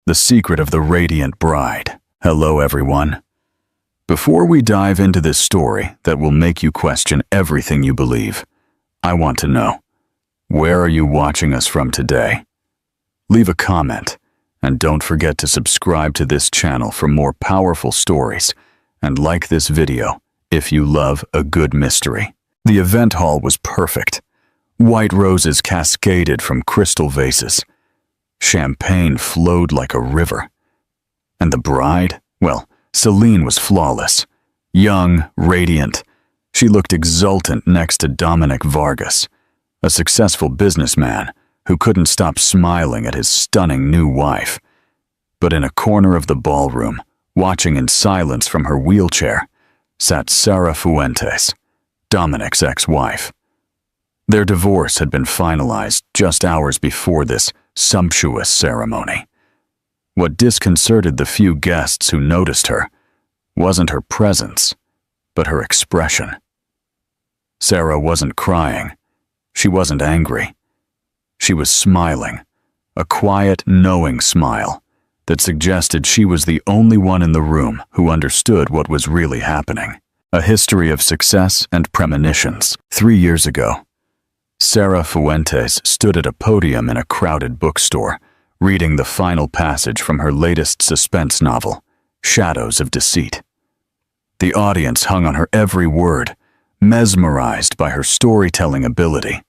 The Secret of the Radiant Bride. Hello, everyone. Before we dive into this story that will make you question everything you believe, I want to know, where are you watching us from today? Leave a comment, and don't forget to subscribe to this channel for more powerful stories, and like this video if you love a good mystery. The event hall was perfect. White roses cascaded from crystal vases. Champagne flowed like a river. And the bride? Well, Celine was flawless. Young, radiant. She looked exultant next to Dominic Vargas, a successful businessman who couldn't stop smiling at his stunning new wife. But in a corner of the ballroom, watching in silence from her wheelchair, sat Sara Fuentes, Dominic's ex-wife. Their divorce had been finalized just hours before this sumptuous ceremony. What disconcerted the few guests who noticed her wasn't her presence, but her expression. Sara wasn't crying. She wasn't angry. She was smiling, a quiet, knowing smile that suggested she was the only one in the room who understood what was really happening. A history of success and premonitions. 3 years ago, Sara Fuentes stood at a podium in a crowded bookstore, reading the final passage from her latest suspense novel, Shadows of Deceit. The audience hung on her every word, mesmerized by her storytelling ability.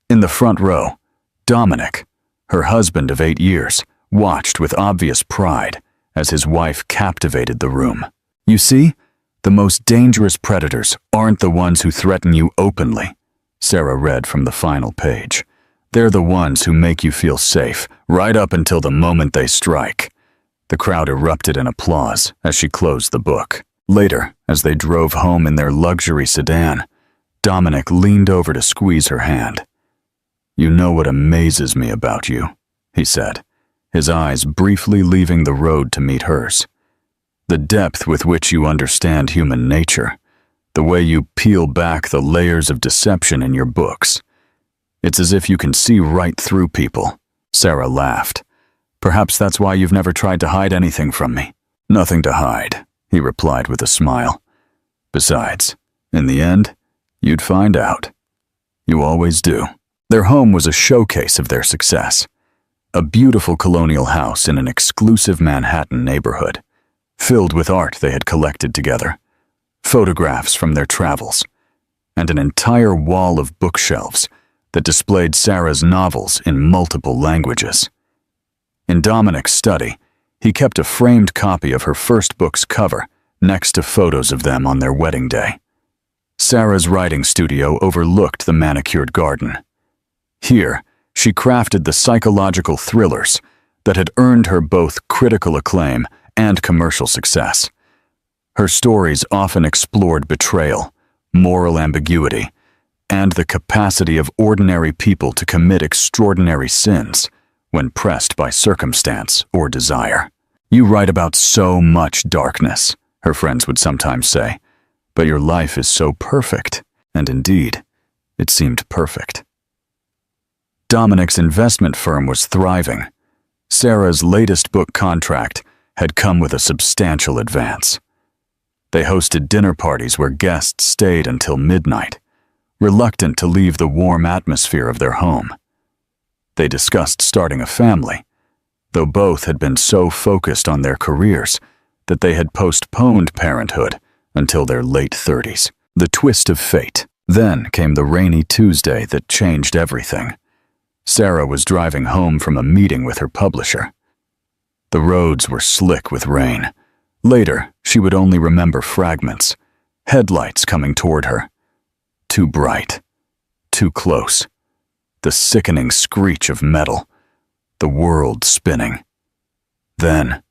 In the front row, Dominic, her husband of 8 years, watched with obvious pride as his wife captivated the room. You see, the most dangerous predators aren't the ones who threaten you openly, Sara read from the final page. They're the ones who make you feel safe, right up until the moment they strike. The crowd erupted in applause as she closed the book. Later, as they drove home in their luxury sedan, Dominic leaned over to squeeze her hand. "You know what amazes me about you," he said, his eyes briefly leaving the road to meet hers. "The depth with which you understand human nature. The way you peel back the layers of deception in your books. It's as if you can see right through people." Sara laughed. "Perhaps that's why you've never tried to hide anything from me." "Nothing to hide," he replied with a smile. "Besides, in the end, you'd find out. You always do." Their home was a showcase of their success. A beautiful colonial house in an exclusive Manhattan neighborhood, filled with art they had collected together, photographs from their travels, and an entire wall of bookshelves that displayed Sara's novels in multiple languages. In Dominic's study, he kept a framed copy of her first book's cover next to photos of them on their wedding day. Sara's writing studio overlooked the manicured garden. Here, she crafted the psychological thrillers that had earned her both critical acclaim and commercial success. Her stories often explored betrayal, moral ambiguity, and the capacity of ordinary people to commit extraordinary sins when pressed by circumstance or desire. "You write about so much darkness," her friends would sometimes say, "but your life is so perfect." And indeed, it seemed perfect. Dominic's investment firm was thriving. Sara's latest book contract had come with a substantial advance. They hosted dinner parties where guests stayed until midnight, reluctant to leave the warm atmosphere of their home. They discussed starting a family, though both had been so focused on their careers that they had postponed parenthood until their late 30s. The twist of fate. Then came the rainy Tuesday that changed everything. Sara was driving home from a meeting with her publisher. The roads were slick with rain. Later, she would only remember fragments, headlights coming toward her. Too bright, too close. The sickening screech of metal, the world spinning. Then,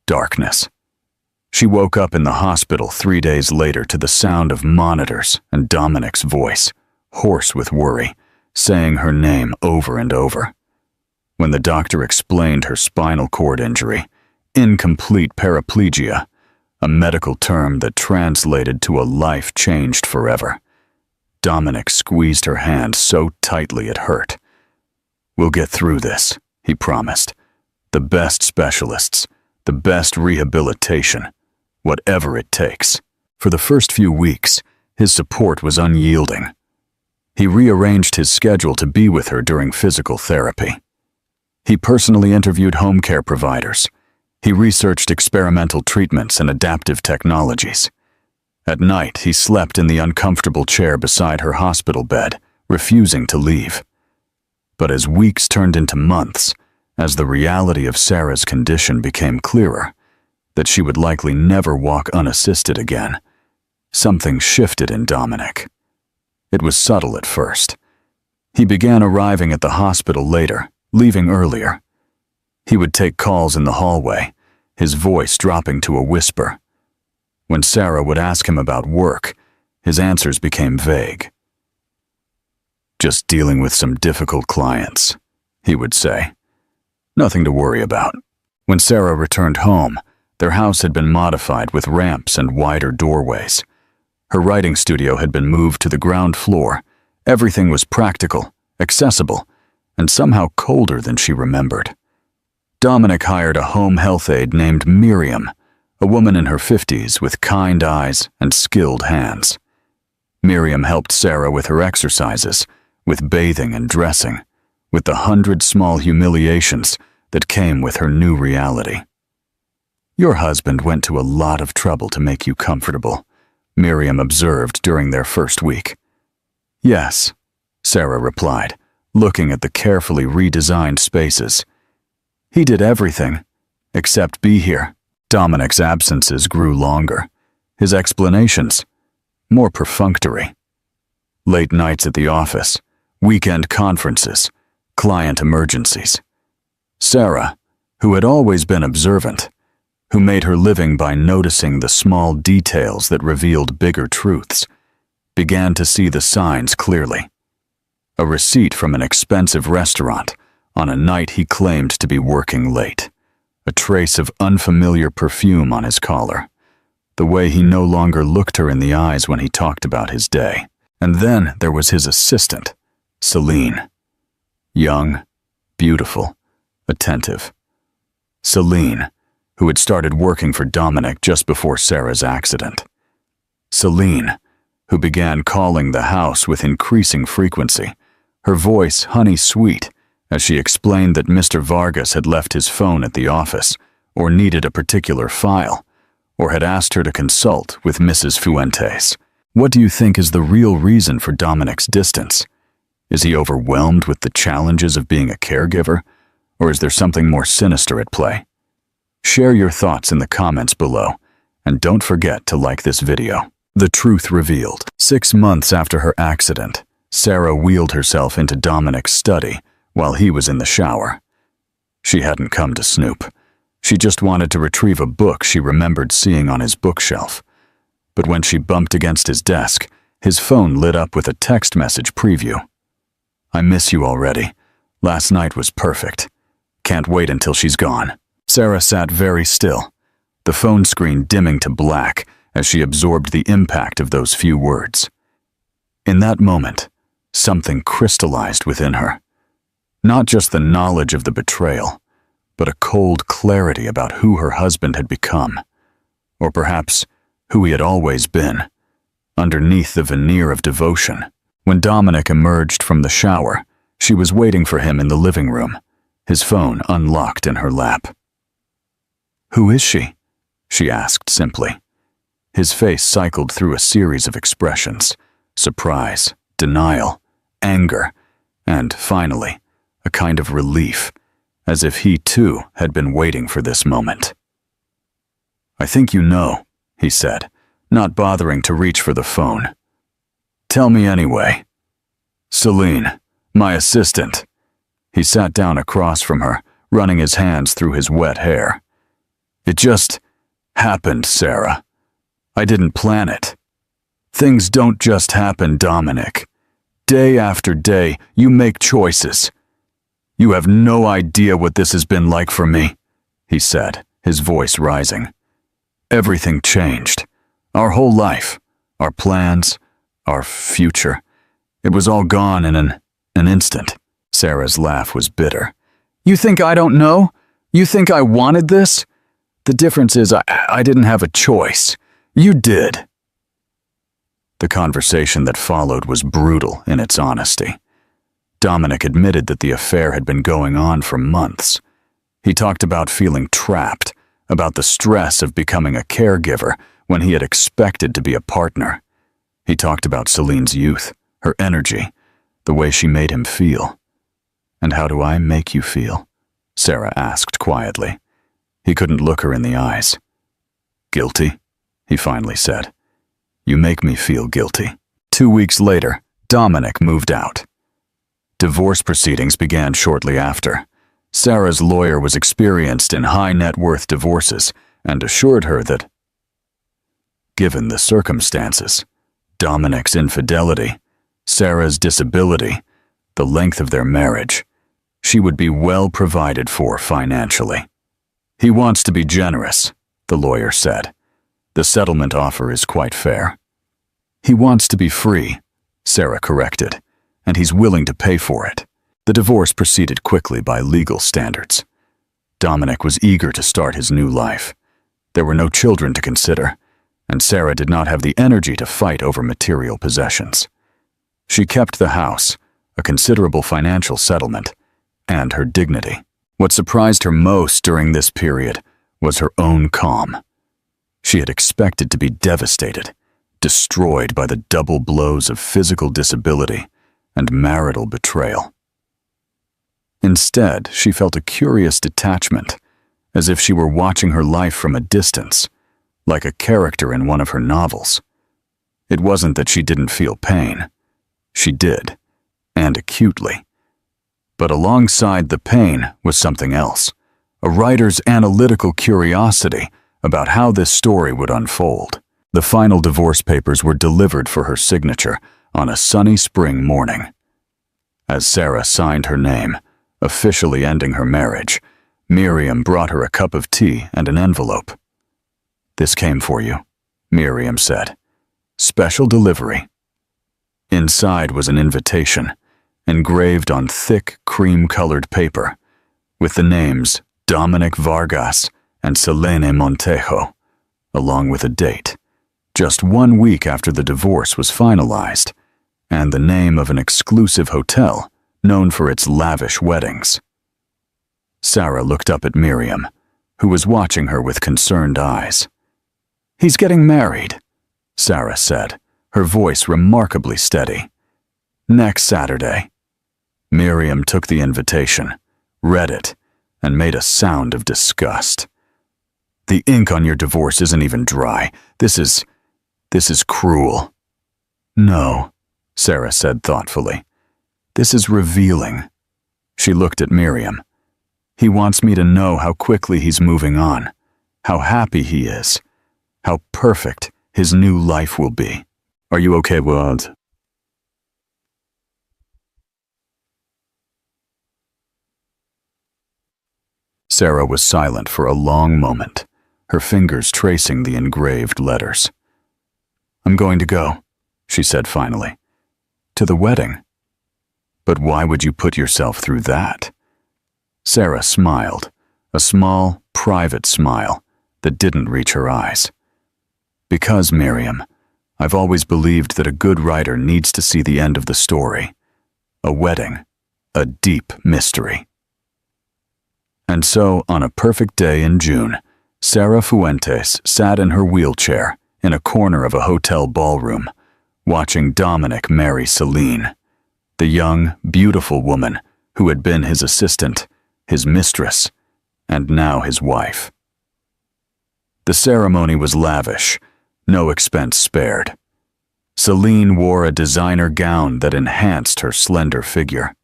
darkness. She woke up in the hospital 3 days later to the sound of monitors and Dominic's voice, hoarse with worry, saying her name over and over. When the doctor explained her spinal cord injury, incomplete paraplegia, a medical term that translated to a life changed forever, Dominic squeezed her hand so tightly it hurt. "We'll get through this," he promised. the best specialists, the best rehabilitation, whatever it takes. For the first few weeks, his support was unyielding. He rearranged his schedule to be with her during physical therapy. He personally interviewed home care providers. He researched experimental treatments and adaptive technologies. At night, he slept in the uncomfortable chair beside her hospital bed, refusing to leave. But as weeks turned into months, as the reality of Sarah's condition became clearer, that she would likely never walk unassisted again, something shifted in Dominic. It was subtle at first. He began arriving at the hospital later, leaving earlier. He would take calls in the hallway, his voice dropping to a whisper. When Sarah would ask him about work, his answers became vague. "Just dealing with some difficult clients," he would say. "Nothing to worry about." When Sarah returned home, their house had been modified with ramps and wider doorways. Her writing studio had been moved to the ground floor. Everything was practical, accessible, and somehow colder than she remembered. Dominic hired a home health aide named Miriam, a woman in her 50s with kind eyes and skilled hands. Miriam helped Sarah with her exercises, with bathing and dressing, with the 100 small humiliations that came with her new reality. "Your husband went to a lot of trouble to make you comfortable," Miriam observed during their first week. "Yes," Sarah replied, looking at the carefully redesigned spaces. "He did everything, except be here." Dominic's absences grew longer, his explanations more perfunctory. Late nights at the office, weekend conferences, client emergencies. Sarah, who had always been observant, who made her living by noticing the small details that revealed bigger truths, began to see the signs clearly. A receipt from an expensive restaurant on a night he claimed to be working late. A trace of unfamiliar perfume on his collar. The way he no longer looked her in the eyes when he talked about his day. And then there was his assistant, Celine. Young, beautiful, attentive. Celine, who had started working for Dominic just before Sarah's accident. Celine, who began calling the house with increasing frequency, her voice honey-sweet, as she explained that Mr. Vargas had left his phone at the office, or needed a particular file, or had asked her to consult with Mrs. Fuentes. What do you think is the real reason for Dominic's distance? Is he overwhelmed with the challenges of being a caregiver, or is there something more sinister at play? Share your thoughts in the comments below, and don't forget to like this video. The truth revealed. 6 months after her accident, Sarah wheeled herself into Dominic's study while he was in the shower. She hadn't come to snoop. She just wanted to retrieve a book she remembered seeing on his bookshelf. But when she bumped against his desk, his phone lit up with a text message preview. "I miss you already. Last night was perfect. Can't wait until she's gone." Sarah sat very still, the phone screen dimming to black as she absorbed the impact of those few words. In that moment, something crystallized within her. Not just the knowledge of the betrayal, but a cold clarity about who her husband had become, or perhaps who he had always been, underneath the veneer of devotion. When Dominic emerged from the shower, she was waiting for him in the living room, his phone unlocked in her lap. "Who is she?" she asked simply. His face cycled through a series of expressions: surprise, denial, anger, and, finally, a kind of relief, as if he too had been waiting for this moment. "I think you know," he said, not bothering to reach for the phone. "Tell me anyway." "Celine, my assistant." He sat down across from her, running his hands through his wet hair. "It just happened, Sarah. I didn't plan it. Things don't just happen, Dominic. Day after day, you make choices. You have no idea what this has been like for me," he said, his voice rising. "Everything changed. Our whole life, our plans, our future. It was all gone in an instant." Sarah's laugh was bitter. "You think I don't know? You think I wanted this? The difference is I didn't have a choice. You did." The conversation that followed was brutal in its honesty. Dominic admitted that the affair had been going on for months. He talked about feeling trapped, about the stress of becoming a caregiver when he had expected to be a partner. He talked about Celine's youth, her energy, the way she made him feel. "And how do I make you feel?" Sarah asked quietly. He couldn't look her in the eyes. "Guilty," he finally said. "You make me feel guilty." 2 weeks later, Dominic moved out. Divorce proceedings began shortly after. Sarah's lawyer was experienced in high-net-worth divorces and assured her that, given the circumstances, Dominic's infidelity, Sarah's disability, the length of their marriage, she would be well provided for financially. "He wants to be generous," the lawyer said. "The settlement offer is quite fair." "He wants to be free," Sarah corrected, "and he's willing to pay for it." The divorce proceeded quickly by legal standards. Dominic was eager to start his new life. There were no children to consider, and Sarah did not have the energy to fight over material possessions. She kept the house, a considerable financial settlement, and her dignity. What surprised her most during this period was her own calm. She had expected to be devastated, destroyed by the double blows of physical disability and marital betrayal. Instead, she felt a curious detachment, as if she were watching her life from a distance, like a character in one of her novels. It wasn't that she didn't feel pain. She did, and acutely. But alongside the pain was something else, a writer's analytical curiosity about how this story would unfold. The final divorce papers were delivered for her signature on a sunny spring morning. As Sarah signed her name, officially ending her marriage, Miriam brought her a cup of tea and an envelope. "This came for you," Miriam said. "Special delivery." Inside was an invitation, engraved on thick, cream-colored paper, with the names Dominic Vargas and Selene Montejo, along with a date, just 1 week after the divorce was finalized, and the name of an exclusive hotel known for its lavish weddings. Sarah looked up at Miriam, who was watching her with concerned eyes. "He's getting married," Sarah said, her voice remarkably steady. "Next Saturday." Miriam took the invitation, read it, and made a sound of disgust. "The ink on your divorce isn't even dry. This is cruel." "No," Sarah said thoughtfully. "This is revealing." She looked at Miriam. "He wants me to know how quickly he's moving on, how happy he is, how perfect his new life will be. Are you okay, Wad?" Sarah was silent for a long moment, her fingers tracing the engraved letters. "I'm going to go," she said finally. "To the wedding." "But why would you put yourself through that?" Sarah smiled, a small, private smile that didn't reach her eyes. "Because, Miriam, I've always believed that a good writer needs to see the end of the story. A wedding, a deep mystery." And so, on a perfect day in June, Sarah Fuentes sat in her wheelchair in a corner of a hotel ballroom, watching Dominic marry Celine, the young, beautiful woman who had been his assistant, his mistress, and now his wife. The ceremony was lavish, no expense spared. Celine wore a designer gown that enhanced her slender figure.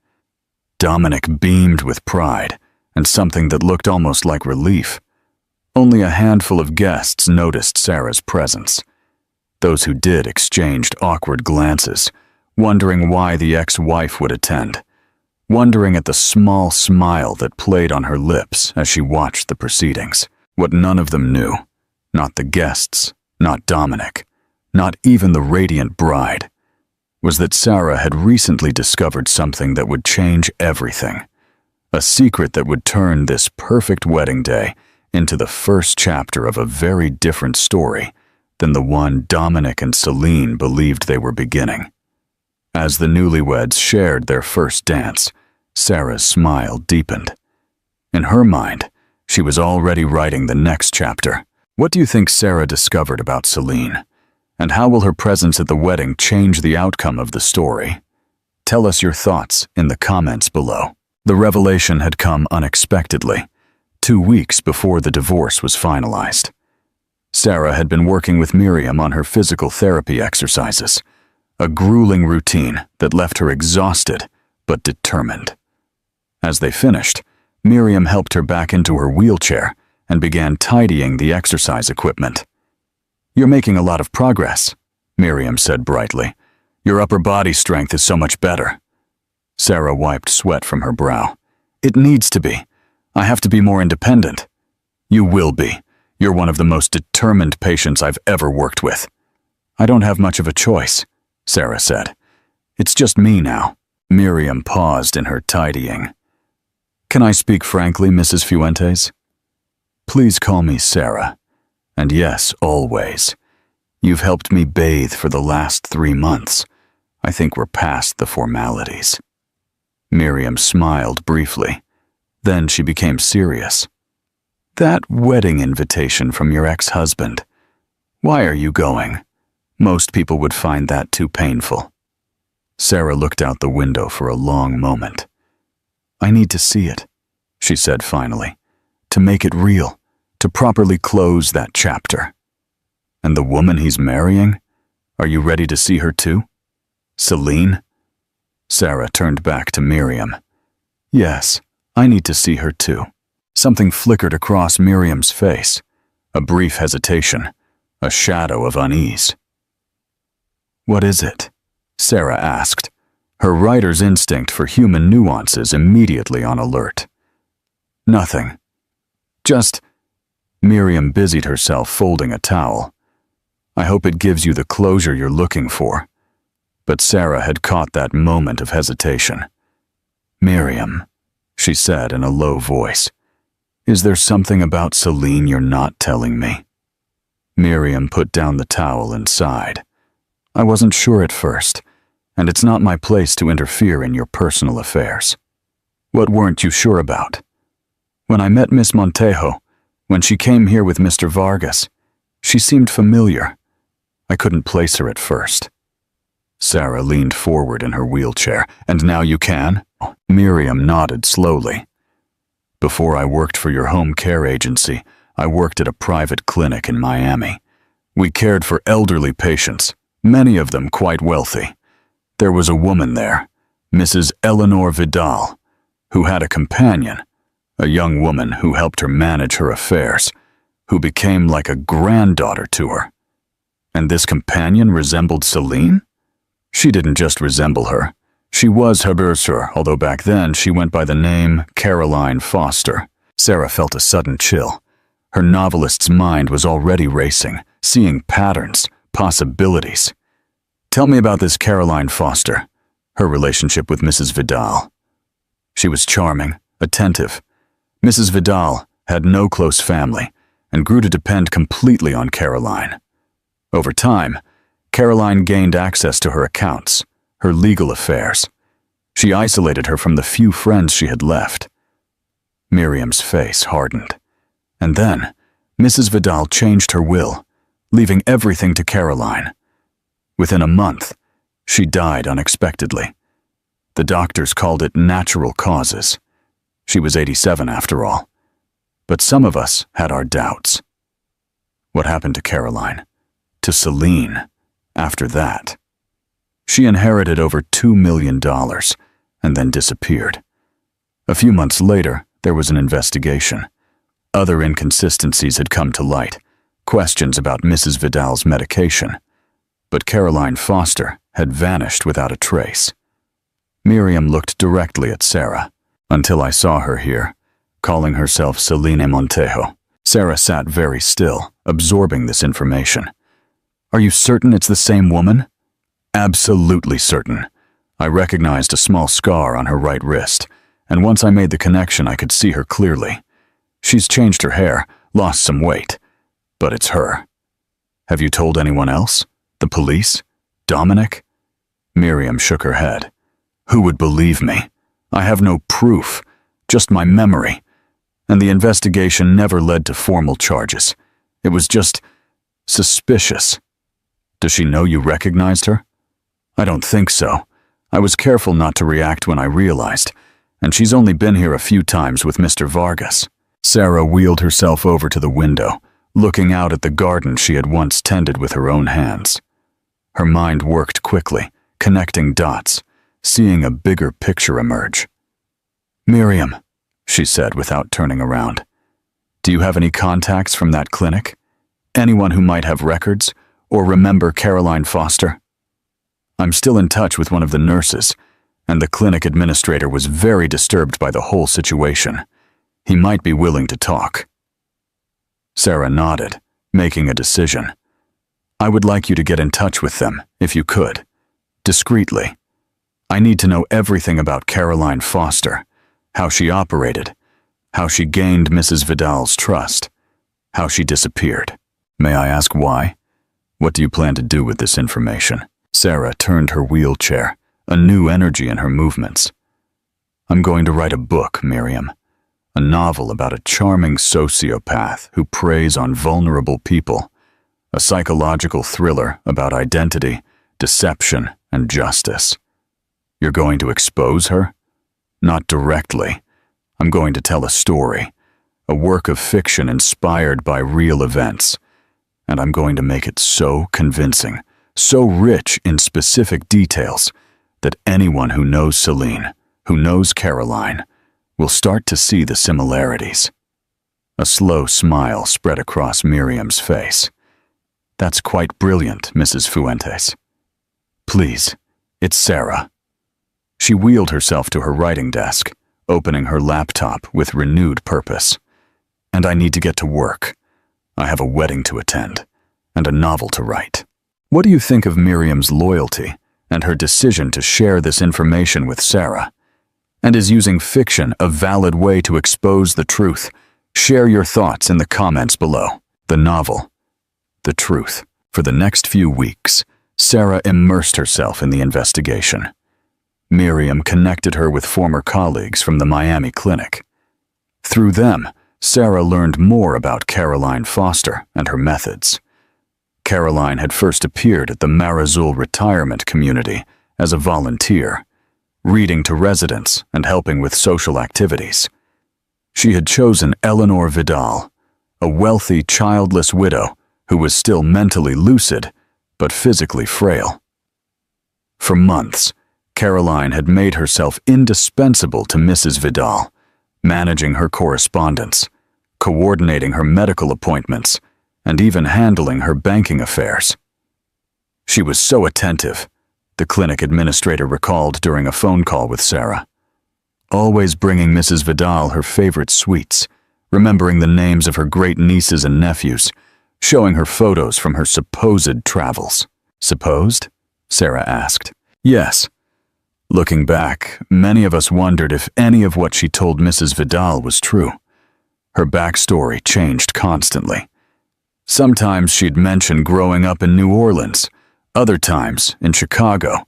Dominic beamed with pride and something that looked almost like relief. Only a handful of guests noticed Sarah's presence. Those who did exchanged awkward glances, wondering why the ex-wife would attend, wondering at the small smile that played on her lips as she watched the proceedings. What none of them knew, not the guests, not Dominic, not even the radiant bride, was that Sarah had recently discovered something that would change everything. A secret that would turn this perfect wedding day into the first chapter of a very different story than the one Dominic and Celine believed they were beginning. As the newlyweds shared their first dance, Sarah's smile deepened. In her mind, she was already writing the next chapter. What do you think Sarah discovered about Celine? And how will her presence at the wedding change the outcome of the story? Tell us your thoughts in the comments below. The revelation had come unexpectedly, 2 weeks before the divorce was finalized. Sarah had been working with Miriam on her physical therapy exercises, a grueling routine that left her exhausted but determined. As they finished, Miriam helped her back into her wheelchair and began tidying the exercise equipment. "You're making a lot of progress," Miriam said brightly. "Your upper body strength is so much better." Sarah wiped sweat from her brow. "It needs to be. I have to be more independent." "You will be. You're one of the most determined patients I've ever worked with." "I don't have much of a choice," Sarah said. "It's just me now." Miriam paused in her tidying. "Can I speak frankly, Mrs. Fuentes?" "Please call me Sarah. And yes, always. You've helped me bathe for the last 3 months. I think we're past the formalities." Miriam smiled briefly. Then she became serious. "That wedding invitation from your ex-husband. Why are you going? Most people would find that too painful." Sarah looked out the window for a long moment. "I need to see it," she said finally, "to make it real, to properly close that chapter." "And the woman he's marrying? Are you ready to see her too? Celine?" Sarah turned back to Miriam. "Yes, I need to see her too." Something flickered across Miriam's face, a brief hesitation, a shadow of unease. "What is it?" Sarah asked, her writer's instinct for human nuances immediately on alert. "Nothing. Just—" Miriam busied herself folding a towel. "I hope it gives you the closure you're looking for." But Sarah had caught that moment of hesitation. "Miriam," she said in a low voice, "is there something about Celine you're not telling me?" Miriam put down the towel and sighed. "I wasn't sure at first, and it's not my place to interfere in your personal affairs." "What weren't you sure about?" "When I met Miss Montejo, when she came here with Mr. Vargas, she seemed familiar. I couldn't place her at first." Sarah leaned forward in her wheelchair. "And now you can?" Miriam nodded slowly. "Before I worked for your home care agency, I worked at a private clinic in Miami. We cared for elderly patients, many of them quite wealthy. There was a woman there, Mrs. Eleanor Vidal, who had a companion, a young woman who helped her manage her affairs, who became like a granddaughter to her. And this companion resembled Celine? She didn't just resemble her. She was her bercer, although back then she went by the name Caroline Foster." Sarah felt a sudden chill. Her novelist's mind was already racing, seeing patterns, possibilities. "Tell me about this Caroline Foster, her relationship with Mrs. Vidal." "She was charming, attentive. Mrs. Vidal had no close family and grew to depend completely on Caroline. Over time, Caroline gained access to her accounts, her legal affairs. She isolated her from the few friends she had left." Miriam's face hardened. "And then, Mrs. Vidal changed her will, leaving everything to Caroline. Within a month, she died unexpectedly. The doctors called it natural causes. She was 87 after all. But some of us had our doubts." "What happened to Caroline? To Celine? After that?" "She inherited over $2 million and then disappeared. A few months later, there was an investigation. Other inconsistencies had come to light, questions about Mrs. Vidal's medication. But Caroline Foster had vanished without a trace." Miriam looked directly at Sarah. "Until I saw her here, calling herself Celine Montejo." Sarah sat very still, absorbing this information. "Are you certain it's the same woman?" "Absolutely certain. I recognized a small scar on her right wrist, and once I made the connection, I could see her clearly. She's changed her hair, lost some weight, but it's her. Have you told anyone else? The police? Dominic? Miriam shook her head. Who would believe me? I have no proof, just my memory. And the investigation never led to formal charges. It was just suspicious. Does she know you recognized her? I don't think so. I was careful not to react when I realized, and she's only been here a few times with Mr. Vargas. Sarah wheeled herself over to the window, looking out at the garden she had once tended with her own hands. Her mind worked quickly, connecting dots, seeing a bigger picture emerge. Miriam, she said without turning around, do you have any contacts from that clinic? Anyone who might have records or remember Caroline Foster? I'm still in touch with one of the nurses, and the clinic administrator was very disturbed by the whole situation. He might be willing to talk. Sarah nodded, making a decision. I would like you to get in touch with them, if you could. Discreetly. I need to know everything about Caroline Foster, how she operated, how she gained Mrs. Vidal's trust, how she disappeared. May I ask why? What do you plan to do with this information? Sarah turned her wheelchair, a new energy in her movements. I'm going to write a book, Miriam. A novel about a charming sociopath who preys on vulnerable people. A psychological thriller about identity, deception, and justice. You're going to expose her? Not directly. I'm going to tell a story, a work of fiction inspired by real events. And I'm going to make it so convincing, so rich in specific details, that anyone who knows Celine, who knows Caroline, will start to see the similarities. A slow smile spread across Miriam's face. That's quite brilliant, Mrs. Fuentes. Please, it's Sarah. She wheeled herself to her writing desk, opening her laptop with renewed purpose. And I need to get to work. I have a wedding to attend, and a novel to write. What do you think of Miriam's loyalty and her decision to share this information with Sarah? And is using fiction a valid way to expose the truth? Share your thoughts in the comments below. The novel, The Truth. For the next few weeks, Sarah immersed herself in the investigation. Miriam connected her with former colleagues from the Miami clinic. Through them, Sarah learned more about Caroline Foster and her methods. Caroline had first appeared at the Marizul retirement community as a volunteer, reading to residents and helping with social activities. She had chosen Eleanor Vidal, a wealthy, childless widow who was still mentally lucid but physically frail. For months, Caroline had made herself indispensable to Mrs. Vidal, managing her correspondence, coordinating her medical appointments, and even handling her banking affairs. She was so attentive, the clinic administrator recalled during a phone call with Sarah. Always bringing Mrs. Vidal her favorite sweets, remembering the names of her great nieces and nephews, showing her photos from her supposed travels. Supposed? Sarah asked. Yes. Looking back, many of us wondered if any of what she told Mrs. Vidal was true. Her backstory changed constantly. Sometimes she'd mention growing up in New Orleans, other times in Chicago.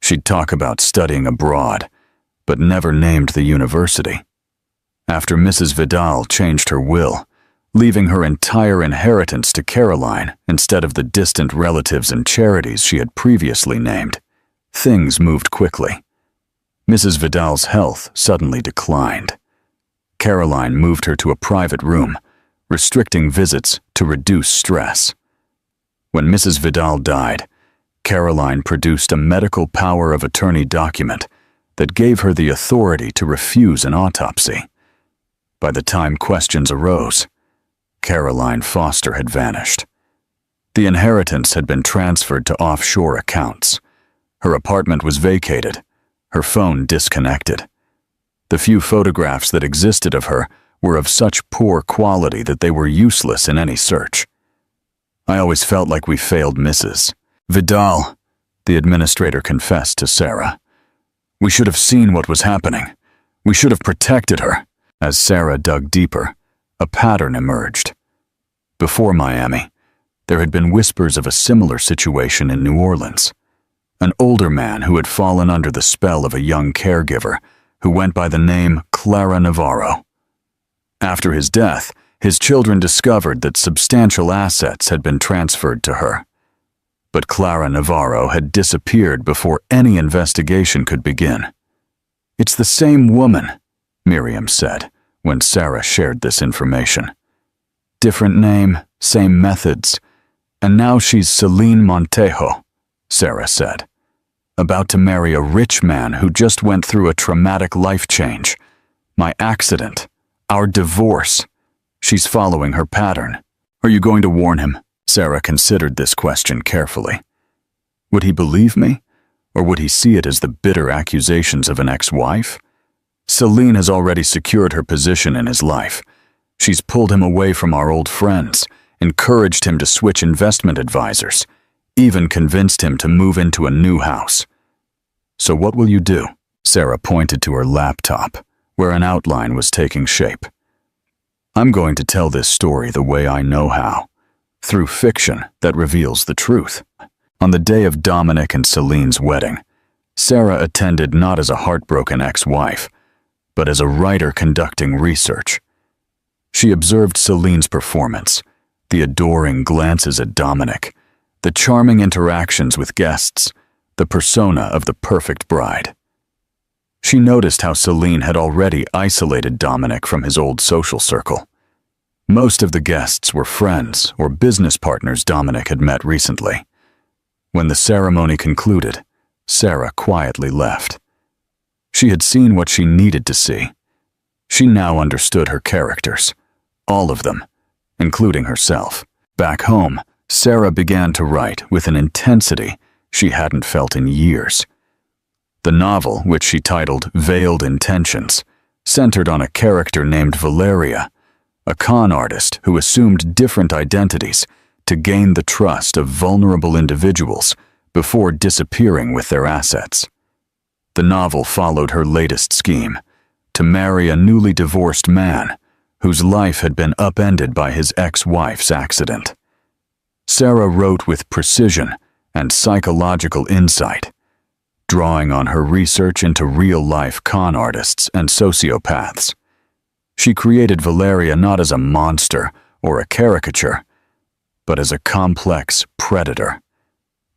She'd talk about studying abroad, but never named the university. After Mrs. Vidal changed her will, leaving her entire inheritance to Caroline instead of the distant relatives and charities she had previously named, things moved quickly. Mrs. Vidal's health suddenly declined. Caroline moved her to a private room, restricting visits to reduce stress. When Mrs. Vidal died, Caroline produced a medical power of attorney document that gave her the authority to refuse an autopsy. By the time questions arose, Caroline Foster had vanished. The inheritance had been transferred to offshore accounts. Her apartment was vacated, her phone disconnected. The few photographs that existed of her were of such poor quality that they were useless in any search. I always felt like we failed Mrs. Vidal, the administrator confessed to Sarah. We should have seen what was happening. We should have protected her. As Sarah dug deeper, a pattern emerged. Before Miami, there had been whispers of a similar situation in New Orleans. An older man who had fallen under the spell of a young caregiver who went by the name Clara Navarro. After his death, his children discovered that substantial assets had been transferred to her. But Clara Navarro had disappeared before any investigation could begin. "It's the same woman," Miriam said when Sarah shared this information. "Different name, same methods, and now she's Celine Montejo," Sarah said. "About to marry a rich man who just went through a traumatic life change. My accident, our divorce. She's following her pattern. Are you going to warn him?" Sarah considered this question carefully. Would he believe me, or would he see it as the bitter accusations of an ex-wife? Celine has already secured her position in his life. She's pulled him away from our old friends, encouraged him to switch investment advisors, even convinced him to move into a new house. "So what will you do?" Sarah pointed to her laptop, where an outline was taking shape. "I'm going to tell this story the way I know how, through fiction that reveals the truth." On the day of Dominic and Celine's wedding, Sarah attended not as a heartbroken ex-wife, but as a writer conducting research. She observed Celine's performance, the adoring glances at Dominic, the charming interactions with guests, the persona of the perfect bride. She noticed how Celine had already isolated Dominic from his old social circle. Most of the guests were friends or business partners Dominic had met recently. When the ceremony concluded, Sarah quietly left. She had seen what she needed to see. She now understood her characters, all of them, including herself. Back home, Sarah began to write with an intensity she hadn't felt in years. The novel, which she titled Veiled Intentions, centered on a character named Valeria, a con artist who assumed different identities to gain the trust of vulnerable individuals before disappearing with their assets. The novel followed her latest scheme, to marry a newly divorced man whose life had been upended by his ex-wife's accident. Sarah wrote with precision and psychological insight, drawing on her research into real-life con artists and sociopaths. She created Valeria not as a monster or a caricature, but as a complex predator,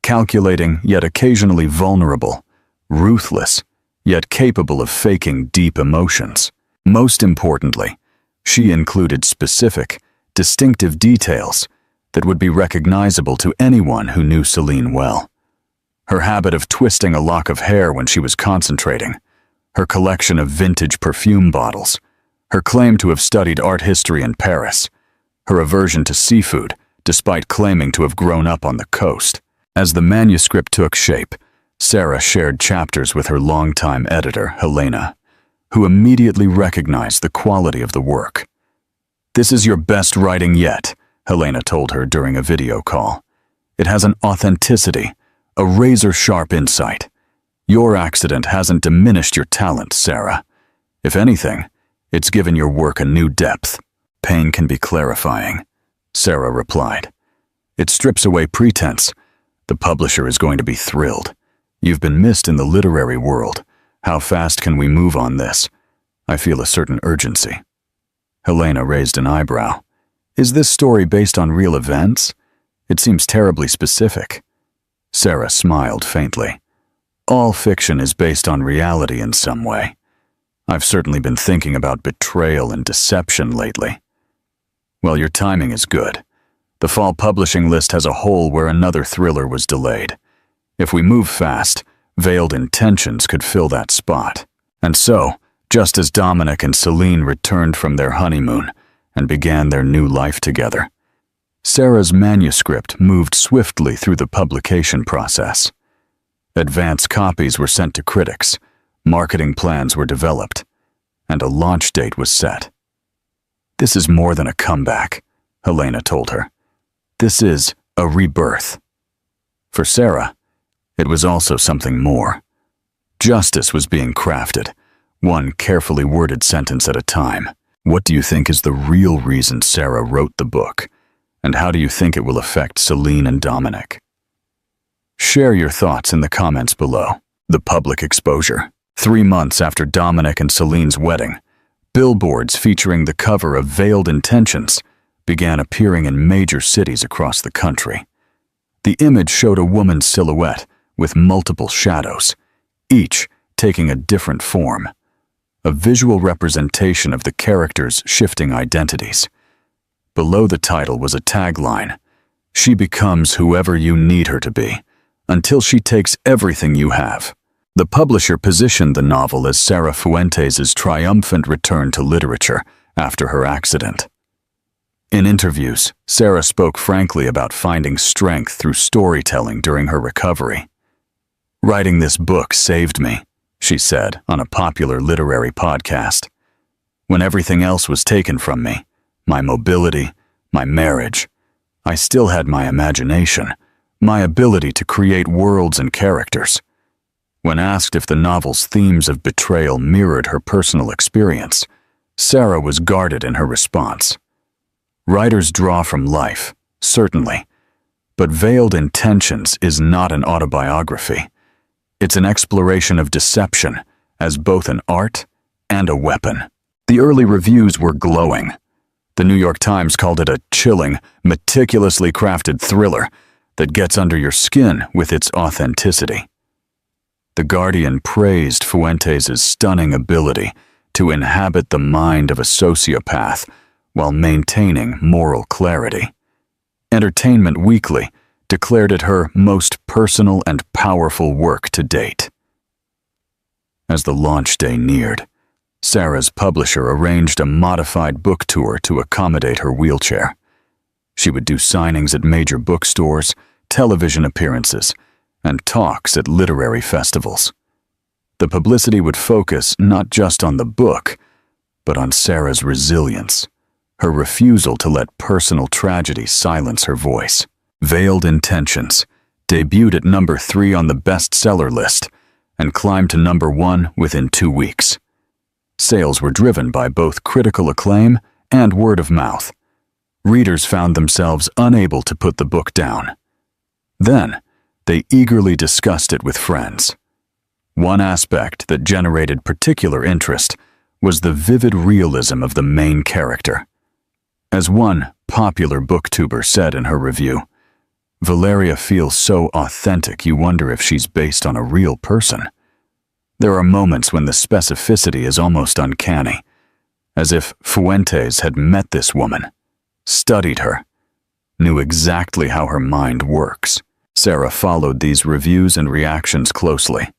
calculating yet occasionally vulnerable, ruthless, yet capable of faking deep emotions. Most importantly, she included specific, distinctive details that would be recognizable to anyone who knew Celine well. Her habit of twisting a lock of hair when she was concentrating, her collection of vintage perfume bottles, her claim to have studied art history in Paris, her aversion to seafood despite claiming to have grown up on the coast. As the manuscript took shape, Sarah shared chapters with her longtime editor, Helena, who immediately recognized the quality of the work. "This is your best writing yet," Helena told her during a video call. "It has an authenticity, a razor-sharp insight. Your accident hasn't diminished your talent, Sarah. If anything, it's given your work a new depth." "Pain can be clarifying," Sarah replied. "It strips away pretense. The publisher is going to be thrilled. You've been missed in the literary world. How fast can we move on this? I feel a certain urgency." Helena raised an eyebrow. "Is this story based on real events? It seems terribly specific." Sarah smiled faintly. "All fiction is based on reality in some way. I've certainly been thinking about betrayal and deception lately." "Well, your timing is good. The fall publishing list has a hole where another thriller was delayed. If we move fast, Veiled Intentions could fill that spot." And so, just as Dominic and Celine returned from their honeymoon and began their new life together, Sarah's manuscript moved swiftly through the publication process. Advance copies were sent to critics, marketing plans were developed, and a launch date was set. "This is more than a comeback," Helena told her. "This is a rebirth." For Sarah, it was also something more. Justice was being crafted, one carefully worded sentence at a time. What do you think is the real reason Sarah wrote the book? And how do you think it will affect Celine and Dominic? Share your thoughts in the comments below. The public exposure. 3 months after Dominic and Celine's wedding, billboards featuring the cover of Veiled Intentions began appearing in major cities across the country. The image showed a woman's silhouette with multiple shadows, each taking a different form, a visual representation of the characters' shifting identities. Below the title was a tagline, "She becomes whoever you need her to be, until she takes everything you have." The publisher positioned the novel as Sarah Fuentes' triumphant return to literature after her accident. In interviews, Sarah spoke frankly about finding strength through storytelling during her recovery. "Writing this book saved me," she said on a popular literary podcast. "When everything else was taken from me, my mobility, my marriage, I still had my imagination, my ability to create worlds and characters." When asked if the novel's themes of betrayal mirrored her personal experience, Sarah was guarded in her response. "Writers draw from life, certainly, but Veiled Intentions is not an autobiography. It's an exploration of deception as both an art and a weapon." The early reviews were glowing. The New York Times called it a chilling, meticulously crafted thriller that gets under your skin with its authenticity. The Guardian praised Fuentes' stunning ability to inhabit the mind of a sociopath while maintaining moral clarity. Entertainment Weekly declared it her most personal and powerful work to date. As the launch day neared, Sarah's publisher arranged a modified book tour to accommodate her wheelchair. She would do signings at major bookstores, television appearances, and talks at literary festivals. The publicity would focus not just on the book, but on Sarah's resilience, her refusal to let personal tragedy silence her voice. Veiled Intentions debuted at number 3 on the bestseller list and climbed to number 1 within 2 weeks. Sales were driven by both critical acclaim and word of mouth. Readers found themselves unable to put the book down. Then, they eagerly discussed it with friends. One aspect that generated particular interest was the vivid realism of the main character. As one popular booktuber said in her review, "Valeria feels so authentic you wonder if she's based on a real person. There are moments when the specificity is almost uncanny, as if Fuentes had met this woman, studied her, knew exactly how her mind works." Sarah followed these reviews and reactions closely.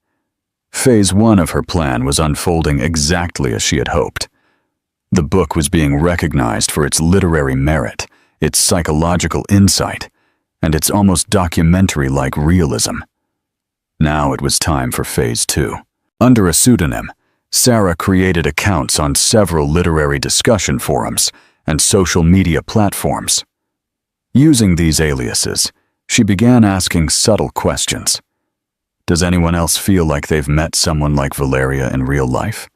Phase 1 of her plan was unfolding exactly as she had hoped. The book was being recognized for its literary merit, its psychological insight, and its almost documentary-like realism. Now it was time for Phase 2. Under a pseudonym, Sarah created accounts on several literary discussion forums and social media platforms. Using these aliases, she began asking subtle questions. Does anyone else feel like they've met someone like Valeria in real life?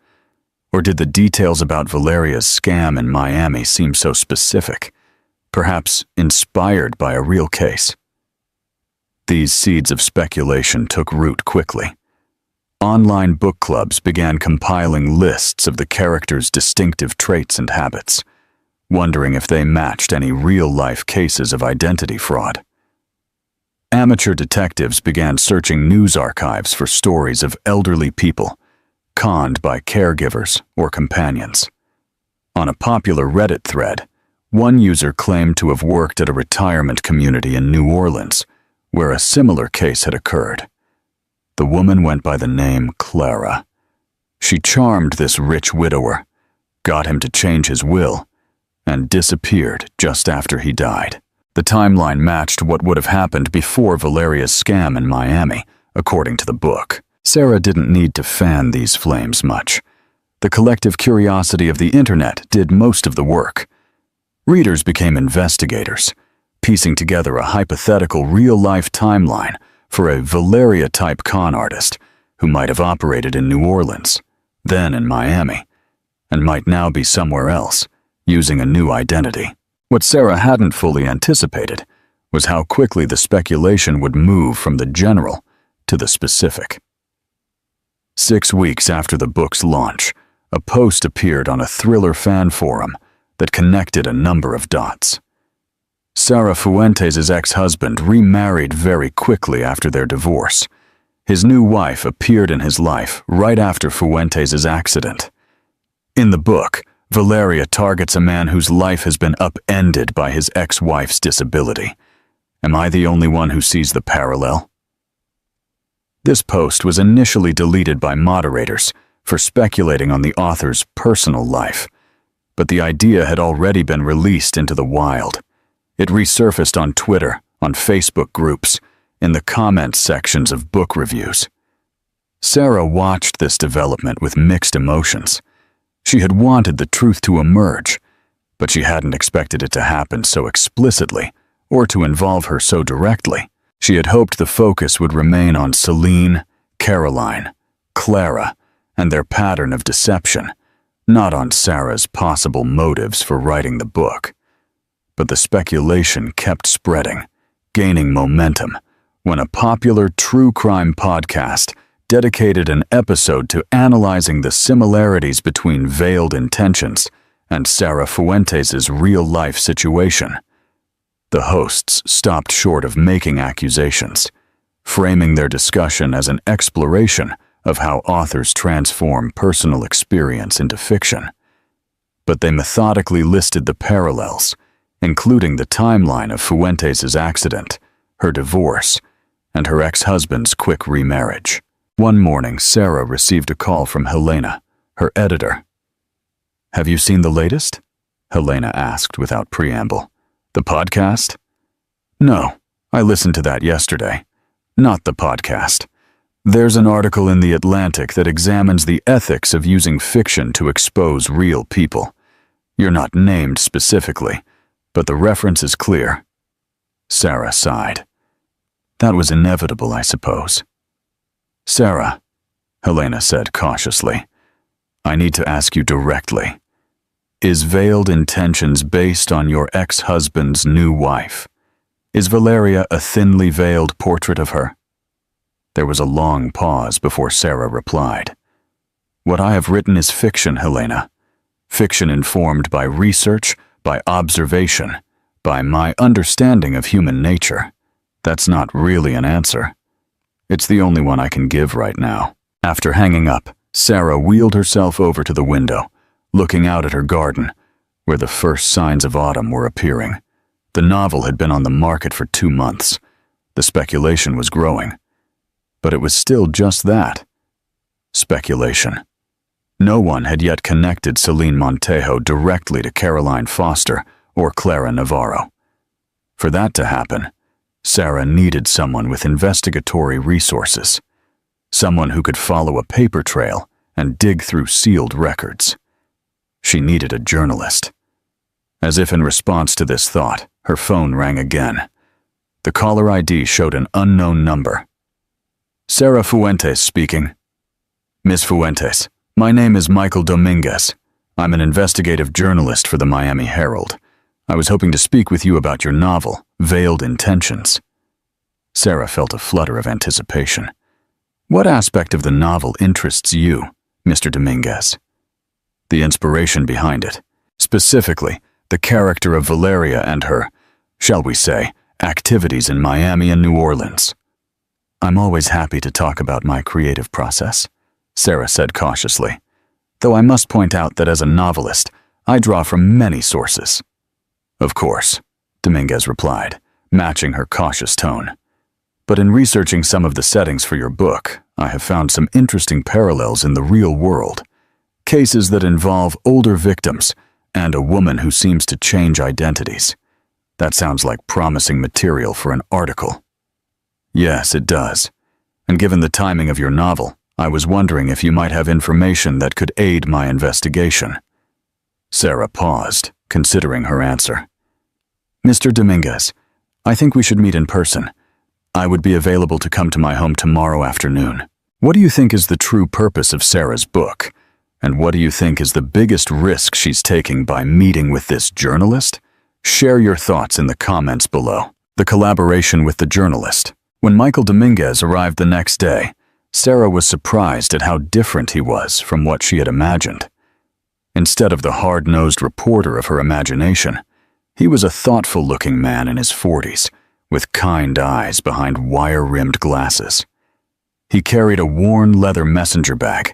Or did the details about Valeria's scam in Miami seem so specific, perhaps inspired by a real case? These seeds of speculation took root quickly. Online book clubs began compiling lists of the characters' distinctive traits and habits, wondering if they matched any real-life cases of identity fraud. Amateur detectives began searching news archives for stories of elderly people conned by caregivers or companions. On a popular Reddit thread, one user claimed to have worked at a retirement community in New Orleans, where a similar case had occurred. The woman went by the name Clara. She charmed this rich widower, got him to change his will, and disappeared just after he died. The timeline matched what would have happened before Valeria's scam in Miami, according to the book. Sarah didn't need to fan these flames much. The collective curiosity of the internet did most of the work. Readers became investigators, piecing together a hypothetical real-life timeline for a Valeria-type con artist who might have operated in New Orleans, then in Miami, and might now be somewhere else, using a new identity. What Sarah hadn't fully anticipated was how quickly the speculation would move from the general to the specific. 6 weeks after the book's launch, a post appeared on a thriller fan forum that connected a number of dots. Sarah Fuentes' ex-husband remarried very quickly after their divorce. His new wife appeared in his life right after Fuentes' accident. In the book, Valeria targets a man whose life has been upended by his ex-wife's disability. Am I the only one who sees the parallel? This post was initially deleted by moderators for speculating on the author's personal life, but the idea had already been released into the wild. It resurfaced on Twitter, on Facebook groups, in the comments sections of book reviews. Sarah watched this development with mixed emotions. She had wanted the truth to emerge, but she hadn't expected it to happen so explicitly or to involve her so directly. She had hoped the focus would remain on Celine, Caroline, Clara, and their pattern of deception, not on Sarah's possible motives for writing the book. But the speculation kept spreading, gaining momentum, when a popular true crime podcast dedicated an episode to analyzing the similarities between Veiled Intentions and Sarah Fuentes' real-life situation. The hosts stopped short of making accusations, framing their discussion as an exploration of how authors transform personal experience into fiction. But they methodically listed the parallels, including the timeline of Fuentes' accident, her divorce, and her ex-husband's quick remarriage. One morning, Sarah received a call from Helena, her editor. "Have you seen the latest?" Helena asked without preamble. "The podcast?" "No, I listened to that yesterday. Not the podcast. There's an article in The Atlantic that examines the ethics of using fiction to expose real people. You're not named specifically, but the reference is clear." Sarah sighed. "That was inevitable, I suppose." "Sarah," Helena said cautiously, "I need to ask you directly. Is Veiled Intentions based on your ex-husband's new wife? Is Valeria a thinly veiled portrait of her?" There was a long pause before Sarah replied. "What I have written is fiction, Helena. Fiction informed by research, by observation, by my understanding of human nature. That's not really an answer. It's the only one I can give right now." After hanging up, Sarah wheeled herself over to the window, looking out at her garden, where the first signs of autumn were appearing. The novel had been on the market for 2 months. The speculation was growing. But it was still just that. Speculation. No one had yet connected Celine Montejo directly to Caroline Foster or Clara Navarro. For that to happen, Sarah needed someone with investigatory resources, someone who could follow a paper trail and dig through sealed records. She needed a journalist. As if in response to this thought, her phone rang again. The caller ID showed an unknown number. "Sarah Fuentes speaking." "Miss Fuentes, my name is Michael Dominguez. I'm an investigative journalist for the Miami Herald. I was hoping to speak with you about your novel, Veiled Intentions." Sarah felt a flutter of anticipation. "What aspect of the novel interests you, Mr. Dominguez?" "The inspiration behind it. Specifically, the character of Valeria and her, shall we say, activities in Miami and New Orleans." "I'm always happy to talk about my creative process," Sarah said cautiously, "though I must point out that as a novelist, I draw from many sources." "Of course," Dominguez replied, matching her cautious tone. "But in researching some of the settings for your book, I have found some interesting parallels in the real world. Cases that involve older victims and a woman who seems to change identities. That sounds like promising material for an article." "Yes, it does. And given the timing of your novel, I was wondering if you might have information that could aid my investigation." Sarah paused, considering her answer. "Mr. Dominguez, I think we should meet in person. I would be available to come to my home tomorrow afternoon. What do you think is the true purpose of Sarah's book? And what do you think is the biggest risk she's taking by meeting with this journalist? Share your thoughts in the comments below. The collaboration with the journalist. When Michael Dominguez arrived the next day, Sarah was surprised at how different he was from what she had imagined. Instead of the hard-nosed reporter of her imagination, he was a thoughtful-looking man in his 40s, with kind eyes behind wire-rimmed glasses. He carried a worn leather messenger bag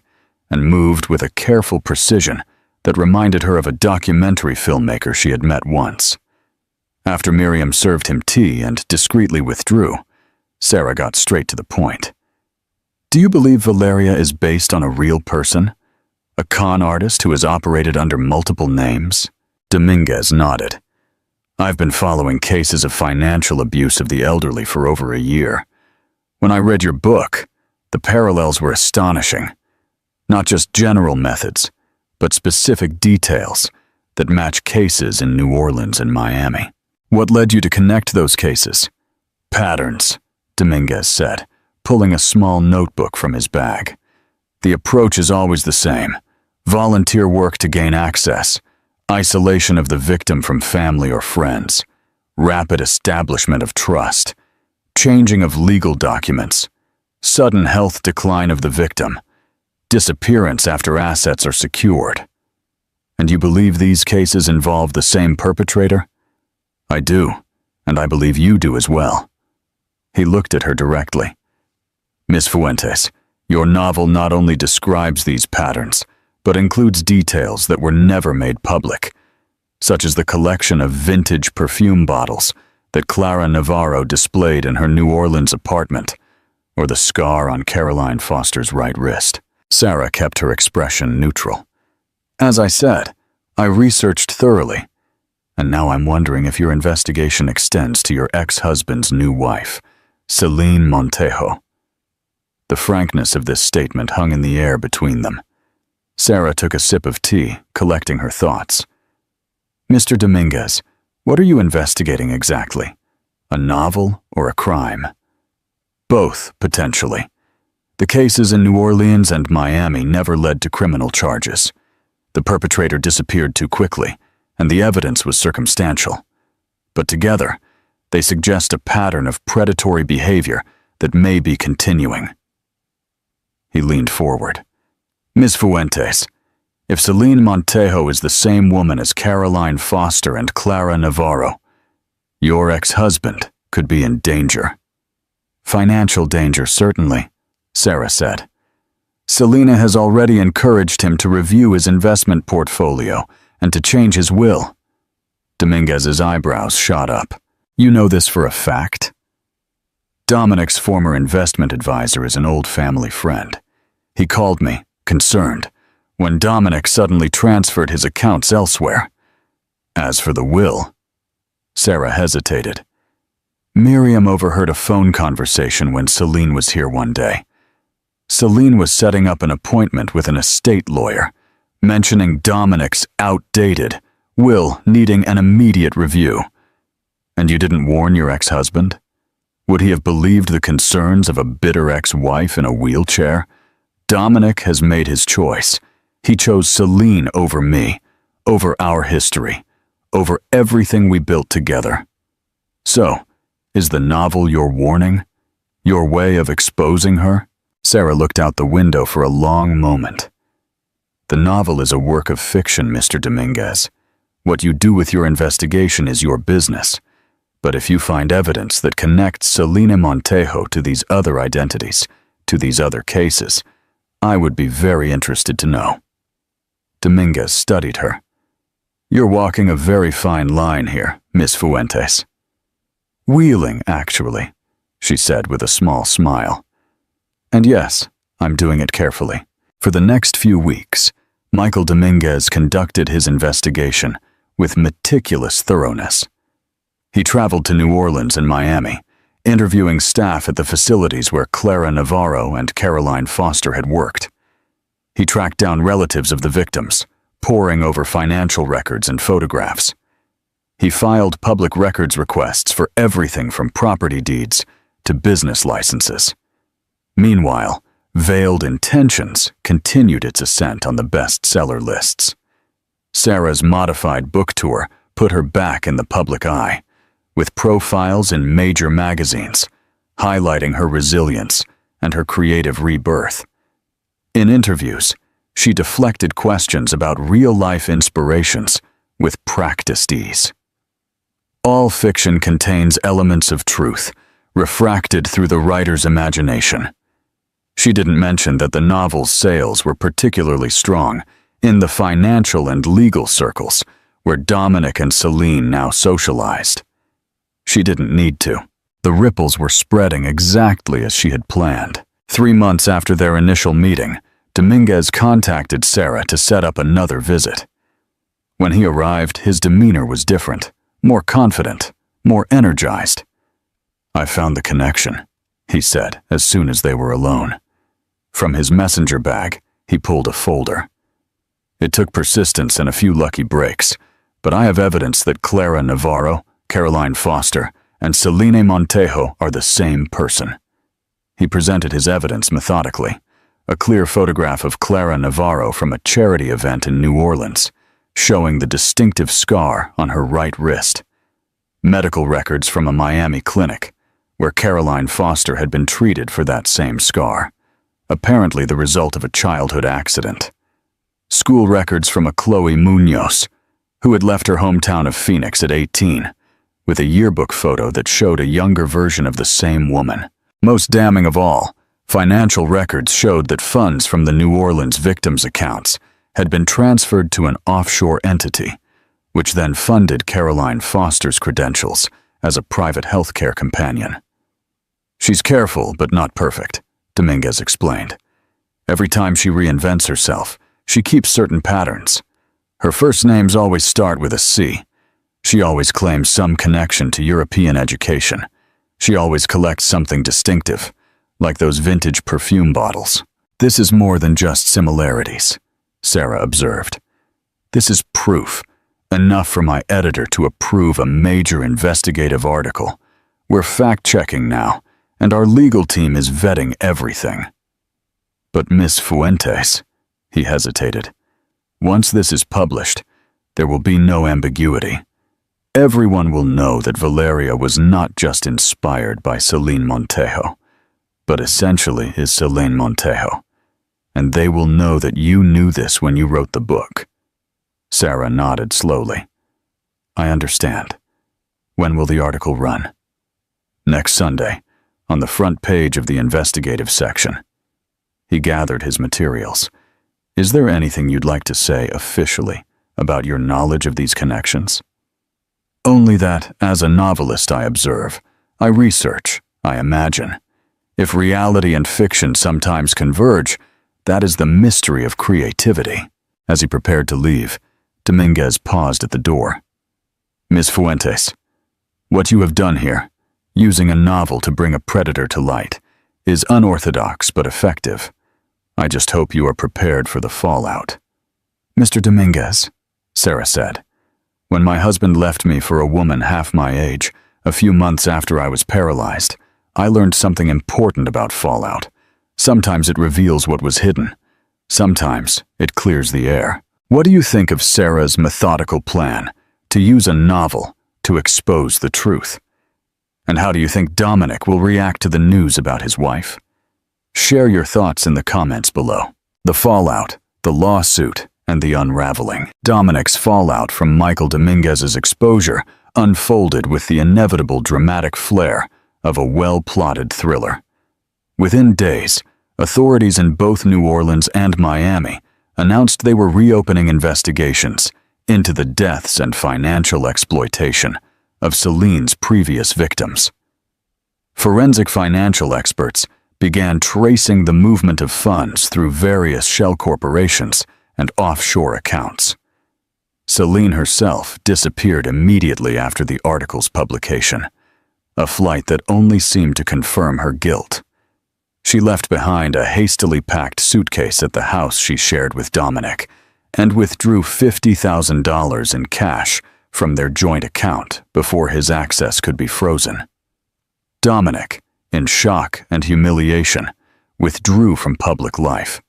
and moved with a careful precision that reminded her of a documentary filmmaker she had met once. After Miriam served him tea and discreetly withdrew, Sarah got straight to the point. Do you believe Valeria is based on a real person? A con artist who has operated under multiple names? Dominguez nodded. I've been following cases of financial abuse of the elderly for over a year. When I read your book, the parallels were astonishing. Not just general methods, but specific details that match cases in New Orleans and Miami. What led you to connect those cases? Patterns, Dominguez said, pulling a small notebook from his bag. The approach is always the same. Volunteer work to gain access, isolation of the victim from family or friends, rapid establishment of trust, changing of legal documents, sudden health decline of the victim, disappearance after assets are secured. And you believe these cases involve the same perpetrator? I do, and I believe you do as well. He looked at her directly. Miss Fuentes, your novel not only describes these patterns, but includes details that were never made public, such as the collection of vintage perfume bottles that Clara Navarro displayed in her New Orleans apartment, or the scar on Caroline Foster's right wrist. Sarah kept her expression neutral. As I said, I researched thoroughly, and now I'm wondering if your investigation extends to your ex-husband's new wife, Celine Montejo. The frankness of this statement hung in the air between them. Sarah took a sip of tea, collecting her thoughts. Mr. Dominguez, what are you investigating exactly? A novel or a crime? Both, potentially. The cases in New Orleans and Miami never led to criminal charges. The perpetrator disappeared too quickly, and the evidence was circumstantial. But together, they suggest a pattern of predatory behavior that may be continuing. He leaned forward. Ms. Fuentes, if Celine Montejo is the same woman as Caroline Foster and Clara Navarro, your ex-husband could be in danger. Financial danger, certainly, Sarah said. Selena has already encouraged him to review his investment portfolio and to change his will. Dominguez's eyebrows shot up. You know this for a fact? Dominic's former investment advisor is an old family friend. He called me, concerned, when Dominic suddenly transferred his accounts elsewhere. As for the will, Sarah hesitated. Miriam overheard a phone conversation when Celine was here one day. Celine was setting up an appointment with an estate lawyer, mentioning Dominic's outdated will needing an immediate review. And you didn't warn your ex-husband? Would he have believed the concerns of a bitter ex-wife in a wheelchair? Dominic has made his choice. He chose Celine over me, over our history, over everything we built together. So, is the novel your warning? Your way of exposing her? Sarah looked out the window for a long moment. The novel is a work of fiction, Mr. Dominguez. What you do with your investigation is your business. But if you find evidence that connects Selena Montejo to these other identities, to these other cases, I would be very interested to know. Dominguez studied her. You're walking a very fine line here, Miss Fuentes. Wheeling, actually, she said with a small smile. And yes, I'm doing it carefully. For the next few weeks, Michael Dominguez conducted his investigation with meticulous thoroughness. He traveled to New Orleans and Miami, interviewing staff at the facilities where Clara Navarro and Caroline Foster had worked. He tracked down relatives of the victims, poring over financial records and photographs. He filed public records requests for everything from property deeds to business licenses. Meanwhile, Veiled Intentions continued its ascent on the bestseller lists. Sarah's modified book tour put her back in the public eye, with profiles in major magazines, highlighting her resilience and her creative rebirth. In interviews, she deflected questions about real-life inspirations with practiced ease. All fiction contains elements of truth, refracted through the writer's imagination. She didn't mention that the novel's sales were particularly strong in the financial and legal circles where Dominic and Celine now socialized. She didn't need to. The ripples were spreading exactly as she had planned. 3 months after their initial meeting, Dominguez contacted Sarah to set up another visit. When he arrived, his demeanor was different, more confident, more energized. "I found the connection," he said as soon as they were alone. From his messenger bag, he pulled a folder. "It took persistence and a few lucky breaks, but I have evidence that Clara Navarro, Caroline Foster, and Celine Montejo are the same person." He presented his evidence methodically. A clear photograph of Clara Navarro from a charity event in New Orleans, showing the distinctive scar on her right wrist. Medical records from a Miami clinic, where Caroline Foster had been treated for that same scar, apparently the result of a childhood accident. School records from a Chloe Munoz, who had left her hometown of Phoenix at 18, with a yearbook photo that showed a younger version of the same woman. Most damning of all, financial records showed that funds from the New Orleans victims' accounts had been transferred to an offshore entity, which then funded Caroline Foster's credentials as a private healthcare companion. "She's careful, but not perfect," Dominguez explained. "Every time she reinvents herself, she keeps certain patterns. Her first names always start with a C. She always claims some connection to European education. She always collects something distinctive, like those vintage perfume bottles. This is more than just similarities," Sarah observed. "This is proof, enough for my editor to approve a major investigative article. We're fact-checking now, and our legal team is vetting everything." "But Miss Fuentes," he hesitated. "Once this is published, there will be no ambiguity. Everyone will know that Valeria was not just inspired by Celine Montejo, but essentially is Celine Montejo. And they will know that you knew this when you wrote the book." Sarah nodded slowly. "I understand. When will the article run?" "Next Sunday, on the front page of the investigative section." He gathered his materials. "Is there anything you'd like to say officially about your knowledge of these connections?" "Only that, as a novelist, I observe, I research, I imagine. If reality and fiction sometimes converge, that is the mystery of creativity." As he prepared to leave, Dominguez paused at the door. "Miss Fuentes, what you have done here, using a novel to bring a predator to light, is unorthodox but effective. I just hope you are prepared for the fallout." "Mr. Dominguez," Sarah said, "when my husband left me for a woman half my age, a few months after I was paralyzed, I learned something important about fallout. Sometimes it reveals what was hidden. Sometimes it clears the air. What do you think of Sarah's methodical plan to use a novel to expose the truth? And how do you think Dominic will react to the news about his wife? Share your thoughts in the comments below. The fallout, the lawsuit, and the unraveling. Dominic's fallout from Michael Dominguez's exposure unfolded with the inevitable dramatic flair of a well-plotted thriller. Within days, authorities in both New Orleans and Miami announced they were reopening investigations into the deaths and financial exploitation of Celine's previous victims. Forensic financial experts began tracing the movement of funds through various shell corporations and offshore accounts. Celine herself disappeared immediately after the article's publication, a flight that only seemed to confirm her guilt. She left behind a hastily packed suitcase at the house she shared with Dominic and withdrew $50,000 in cash from their joint account before his access could be frozen. Dominic, in shock and humiliation, withdrew from public life.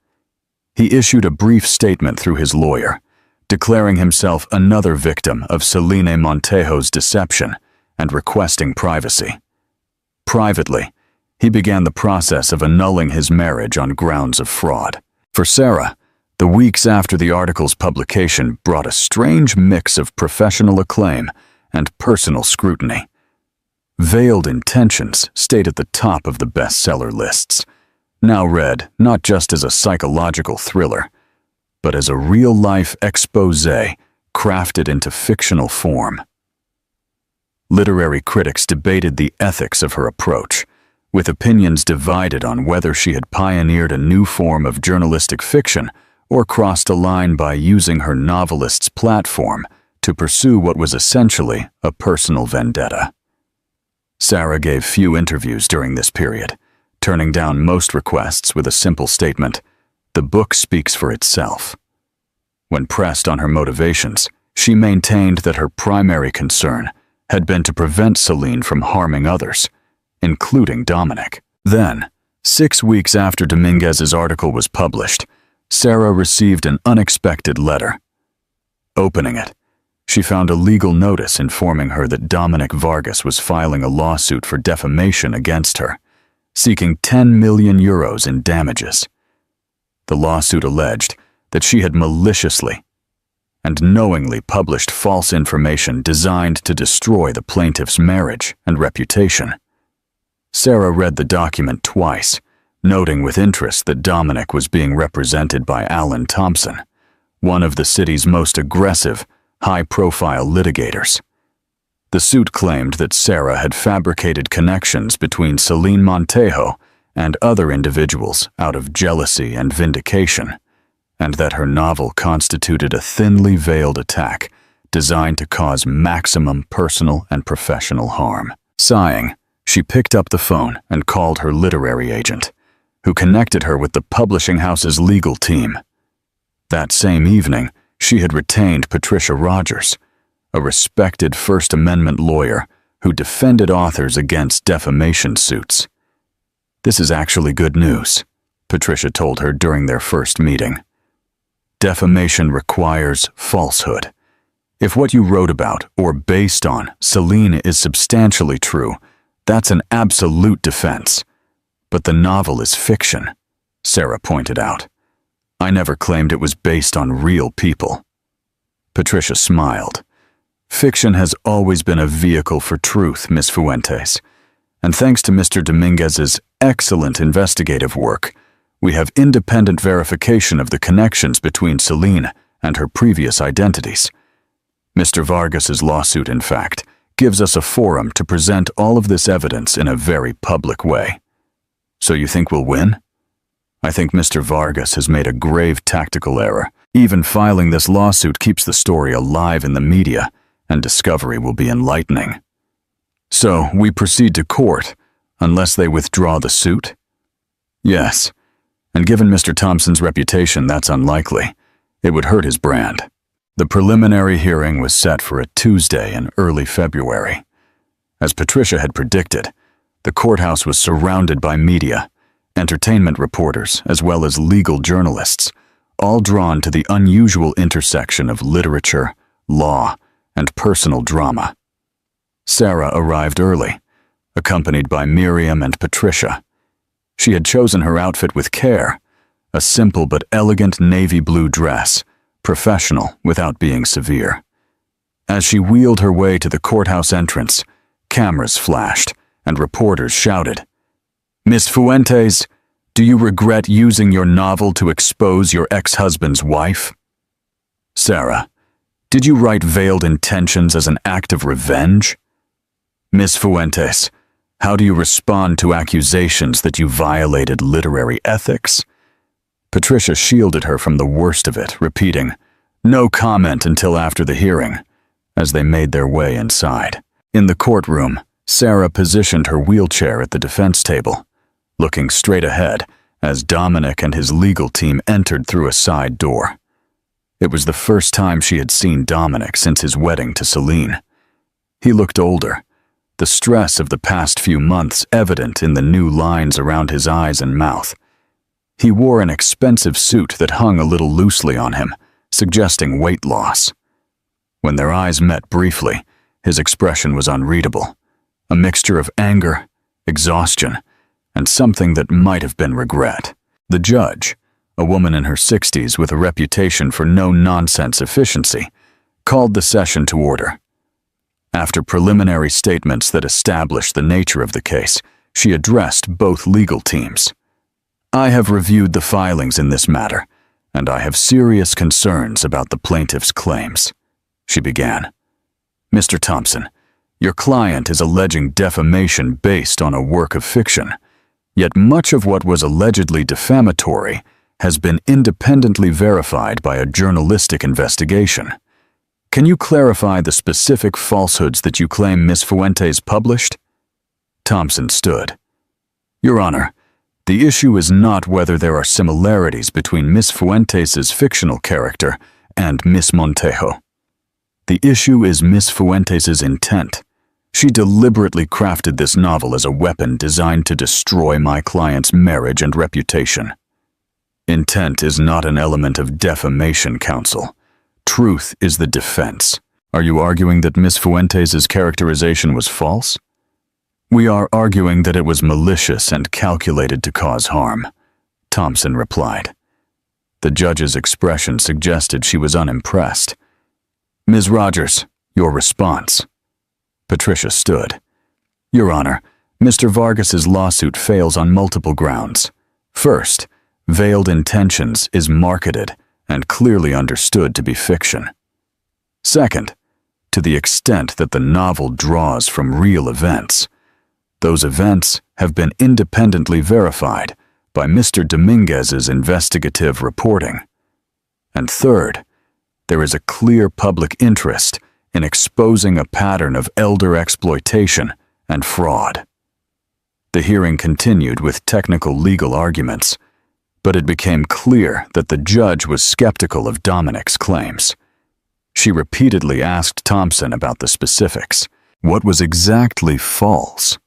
He issued a brief statement through his lawyer, declaring himself another victim of Selene Montejo's deception and requesting privacy. Privately, he began the process of annulling his marriage on grounds of fraud. For Sarah, the weeks after the article's publication brought a strange mix of professional acclaim and personal scrutiny. Veiled Intentions stayed at the top of the bestseller lists, now read not just as a psychological thriller, but as a real-life exposé crafted into fictional form. Literary critics debated the ethics of her approach, with opinions divided on whether she had pioneered a new form of journalistic fiction or crossed a line by using her novelist's platform to pursue what was essentially a personal vendetta. Sarah gave few interviews during this period, turning down most requests with a simple statement, "The book speaks for itself." When pressed on her motivations, she maintained that her primary concern had been to prevent Selene from harming others, including Dominic. Then, 6 weeks after Dominguez's article was published, Sarah received an unexpected letter. Opening it, she found a legal notice informing her that Dominic Vargas was filing a lawsuit for defamation against her, seeking 10 million euros in damages. The lawsuit alleged that she had maliciously and knowingly published false information designed to destroy the plaintiff's marriage and reputation. Sarah read the document twice, noting with interest that Dominic was being represented by Alan Thompson, one of the city's most aggressive, high-profile litigators. The suit claimed that Sarah had fabricated connections between Selene Montejo and other individuals out of jealousy and vindication, and that her novel constituted a thinly veiled attack designed to cause maximum personal and professional harm. Sighing, she picked up the phone and called her literary agent, who connected her with the publishing house's legal team. That same evening, she had retained Patricia Rogers, a respected First Amendment lawyer who defended authors against defamation suits. "This is actually good news," Patricia told her during their first meeting. "Defamation requires falsehood. If what you wrote about or based on Selene is substantially true, that's an absolute defense. But the novel is fiction," Sarah pointed out. "I never claimed it was based on real people." Patricia smiled. "Fiction has always been a vehicle for truth, Miss Fuentes. And thanks to Mr. Dominguez's excellent investigative work, we have independent verification of the connections between Selene and her previous identities. Mr. Vargas's lawsuit, in fact, gives us a forum to present all of this evidence in a very public way. So you think we'll win? I think Mr. Vargas has made a grave tactical error. Even filing this lawsuit keeps the story alive in the media, and discovery will be enlightening. So we proceed to court, unless they withdraw the suit?" "Yes. And given Mr. Thompson's reputation, that's unlikely. It would hurt his brand." The preliminary hearing was set for a Tuesday in early February. As Patricia had predicted, the courthouse was surrounded by media, entertainment reporters, as well as legal journalists, all drawn to the unusual intersection of literature, law, and personal drama. Sarah arrived early, accompanied by Miriam and Patricia. She had chosen her outfit with care, a simple but elegant navy blue dress, professional without being severe. As she wheeled her way to the courthouse entrance, cameras flashed and reporters shouted, "Miss Fuentes, do you regret using your novel to expose your ex-husband's wife?" "Sarah, did you write Veiled Intentions as an act of revenge?" "Miss Fuentes, how do you respond to accusations that you violated literary ethics?" Patricia shielded her from the worst of it, repeating, "No comment until after the hearing," as they made their way inside. In the courtroom, Sarah positioned her wheelchair at the defense table, looking straight ahead as Dominic and his legal team entered through a side door. It was the first time she had seen Dominic since his wedding to Selene. He looked older, the stress of the past few months evident in the new lines around his eyes and mouth. He wore an expensive suit that hung a little loosely on him, suggesting weight loss. When their eyes met briefly, his expression was unreadable, a mixture of anger, exhaustion, and something that might have been regret. The judge, a woman in her 60s with a reputation for no-nonsense efficiency, called the session to order. After preliminary statements that established the nature of the case, she addressed both legal teams. I have reviewed the filings in this matter, and I have serious concerns about the plaintiff's claims. She began. Mr. Thompson, your client is alleging defamation based on a work of fiction, yet much of what was allegedly defamatory has been independently verified by a journalistic investigation. Can you clarify the specific falsehoods that you claim Ms. Fuentes published? Thompson stood. Your Honor, the issue is not whether there are similarities between Ms. Fuentes' fictional character and Miss Montejo. The issue is Ms. Fuentes' intent. She deliberately crafted this novel as a weapon designed to destroy my client's marriage and reputation. Intent is not an element of defamation, counsel. Truth is the defense. Are you arguing that Ms. Fuentes' characterization was false? We are arguing that it was malicious and calculated to cause harm, Thompson replied. The judge's expression suggested she was unimpressed. Ms. Rogers, your response. Patricia stood. Your Honor, Mr. Vargas's lawsuit fails on multiple grounds. First, Veiled Intentions is marketed and clearly understood to be fiction. Second, to the extent that the novel draws from real events, those events have been independently verified by Mr. Dominguez's investigative reporting. And third, there is a clear public interest in exposing a pattern of elder exploitation and fraud. The hearing continued with technical legal arguments, but it became clear that the judge was skeptical of Dominic's claims. She repeatedly asked Thompson about the specifics. What was exactly false?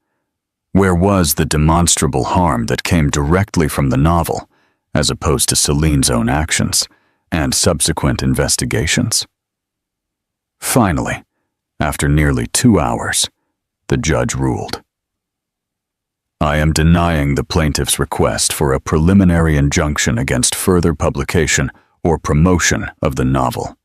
Where was the demonstrable harm that came directly from the novel, as opposed to Celine's own actions and subsequent investigations? Finally, after nearly 2 hours, the judge ruled. I am denying the plaintiff's request for a preliminary injunction against further publication or promotion of the novel.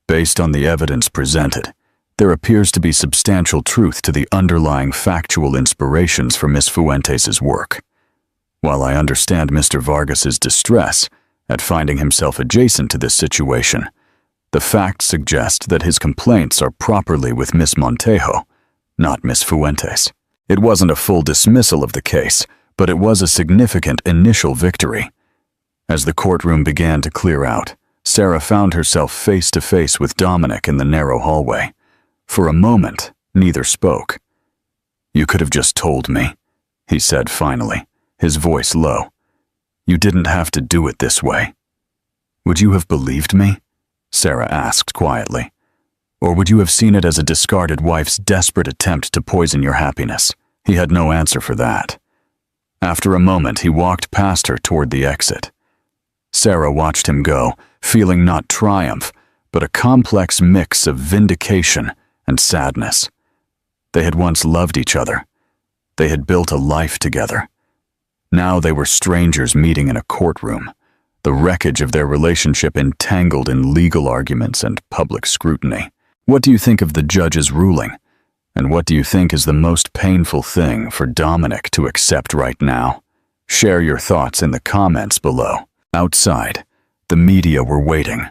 Based on the evidence presented, there appears to be substantial truth to the underlying factual inspirations for Ms. Fuentes' work. While I understand Mr. Vargas's distress at finding himself adjacent to this situation, the facts suggest that his complaints are properly with Miss Montejo, not Miss Fuentes. It wasn't a full dismissal of the case, but it was a significant initial victory. As the courtroom began to clear out, Sarah found herself face to face with Dominic in the narrow hallway. For a moment, neither spoke. You could have just told me, he said finally, his voice low. You didn't have to do it this way. Would you have believed me? Sarah asked quietly. Or would you have seen it as a discarded wife's desperate attempt to poison your happiness? He had no answer for that. After a moment, he walked past her toward the exit. Sarah watched him go, feeling not triumph, but a complex mix of vindication and sadness. They had once loved each other. They had built a life together. Now they were strangers meeting in a courtroom, the wreckage of their relationship entangled in legal arguments and public scrutiny. What do you think of the judge's ruling? And what do you think is the most painful thing for Dominic to accept right now? Share your thoughts in the comments below. Outside, the media were waiting.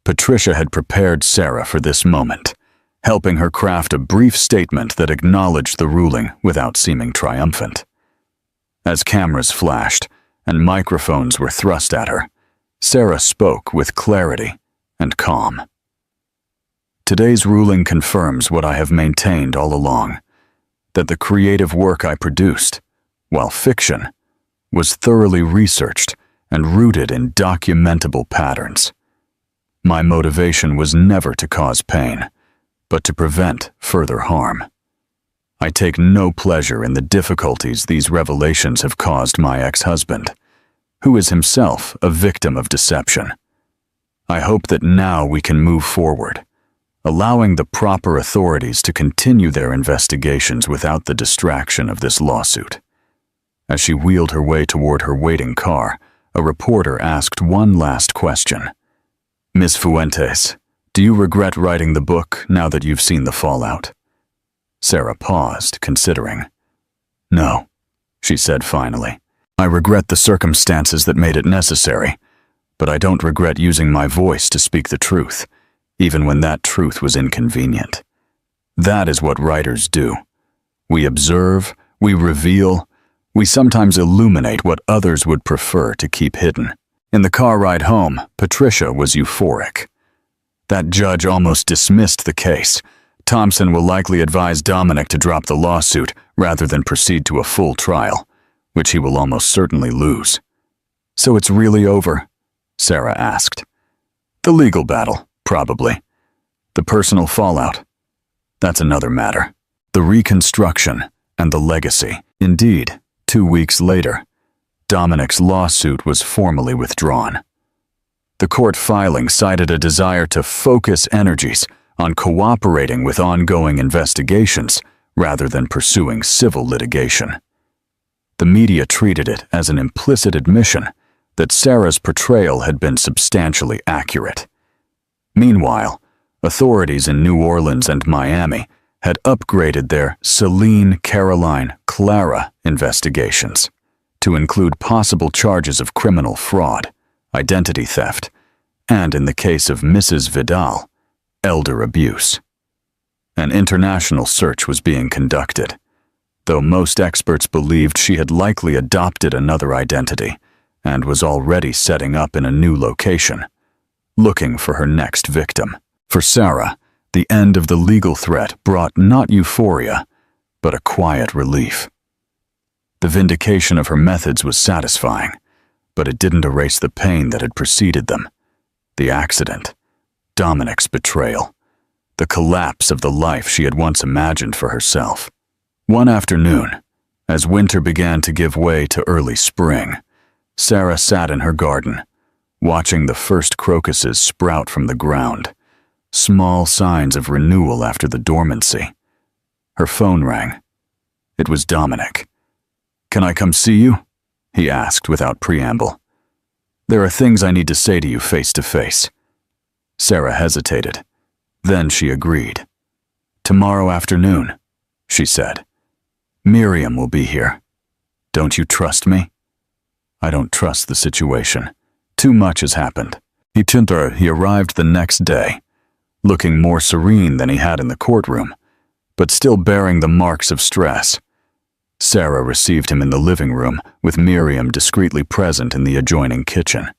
Patricia had prepared Sarah for this moment, helping her craft a brief statement that acknowledged the ruling without seeming triumphant. As cameras flashed and microphones were thrust at her, Sarah spoke with clarity and calm. Today's ruling confirms what I have maintained all along, that the creative work I produced, while fiction, was thoroughly researched and rooted in documentable patterns. My motivation was never to cause pain, but to prevent further harm. I take no pleasure in the difficulties these revelations have caused my ex-husband. who is himself a victim of deception. I hope that now we can move forward, allowing the proper authorities to continue their investigations without the distraction of this lawsuit. As she wheeled her way toward her waiting car, a reporter asked one last question. "Ms. Fuentes, do you regret writing the book now that you've seen the fallout?" Sarah paused, considering. "No," she said finally. "I regret the circumstances that made it necessary, but I don't regret using my voice to speak the truth, even when that truth was inconvenient. That is what writers do. We observe, we reveal, we sometimes illuminate what others would prefer to keep hidden." In the car ride home, Patricia was euphoric. That judge almost dismissed the case. Thompson will likely advise Dominic to drop the lawsuit rather than proceed to a full trial, which he will almost certainly lose. "So it's really over?" Sarah asked. "The legal battle, probably. The personal fallout, that's another matter. The reconstruction and the legacy." Indeed, 2 weeks later, Dominic's lawsuit was formally withdrawn. The court filing cited a desire to focus energies on cooperating with ongoing investigations rather than pursuing civil litigation. The media treated it as an implicit admission that Sarah's portrayal had been substantially accurate. Meanwhile, authorities in New Orleans and Miami had upgraded their Celine, Caroline, Clara investigations to include possible charges of criminal fraud, identity theft, and in the case of Mrs. Vidal, elder abuse. An international search was being conducted, though most experts believed she had likely adopted another identity and was already setting up in a new location, looking for her next victim. For Sarah, the end of the legal threat brought not euphoria, but a quiet relief. The vindication of her methods was satisfying, but it didn't erase the pain that had preceded them. The accident, Dominic's betrayal, the collapse of the life she had once imagined for herself. One afternoon, as winter began to give way to early spring, Sarah sat in her garden, watching the first crocuses sprout from the ground, small signs of renewal after the dormancy. Her phone rang. It was Dominic. "Can I come see you?" he asked without preamble. "There are things I need to say to you face to face." Sarah hesitated. Then she agreed. "Tomorrow afternoon," she said. "Miriam will be here. Don't you trust me?" "I don't trust the situation. Too much has happened." He arrived the next day, looking more serene than he had in the courtroom, but still bearing the marks of stress. Sarah received him in the living room, with Miriam discreetly present in the adjoining kitchen.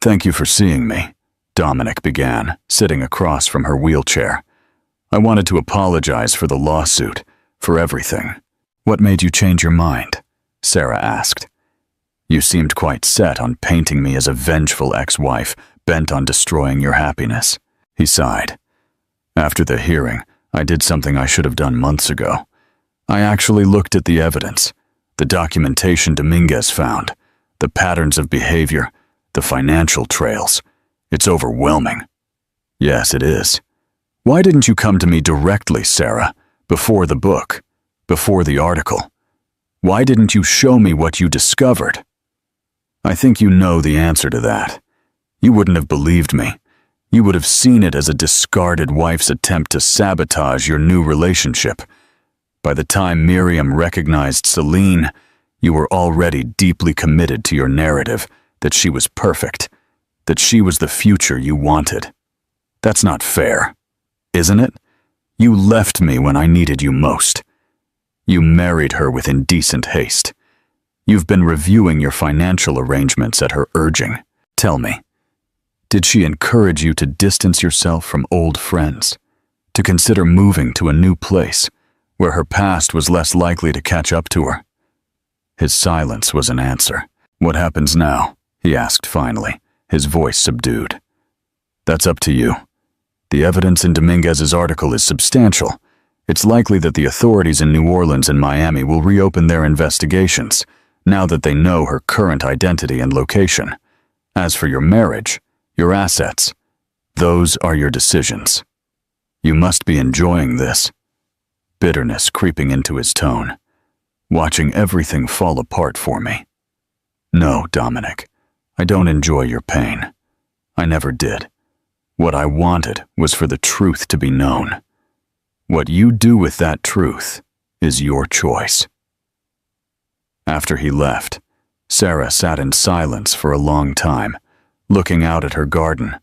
"Thank you for seeing me," Dominic began, sitting across from her wheelchair. "I wanted to apologize for the lawsuit, for everything." "What made you change your mind?" Sarah asked. "You seemed quite set on painting me as a vengeful ex-wife bent on destroying your happiness." He sighed. "After the hearing, I did something I should have done months ago. I actually looked at the evidence, the documentation Dominguez found, the patterns of behavior, the financial trails. It's overwhelming." "Yes, it is. Why didn't you come to me directly, Sarah, before the book, before the article? Why didn't you show me what you discovered?" "I think you know the answer to that. You wouldn't have believed me. You would have seen it as a discarded wife's attempt to sabotage your new relationship. By the time Miriam recognized Celine, you were already deeply committed to your narrative that she was perfect, that she was the future you wanted. That's not fair, isn't it? You left me when I needed you most. You married her with indecent haste. You've been reviewing your financial arrangements at her urging. Tell me, did she encourage you to distance yourself from old friends, to consider moving to a new place where her past was less likely to catch up to her?" His silence was an answer. "What happens now?" he asked finally, his voice subdued. "That's up to you. The evidence in Dominguez's article is substantial. It's likely that the authorities in New Orleans and Miami will reopen their investigations, now that they know her current identity and location. As for your marriage, your assets, those are your decisions. You must be enjoying this. Bitterness creeping into his tone, watching everything fall apart for me. No, Dominic, I don't enjoy your pain. I never did. What I wanted was for the truth to be known. What you do with that truth is your choice. After he left, Sarah sat in silence for a long time, looking out at her garden,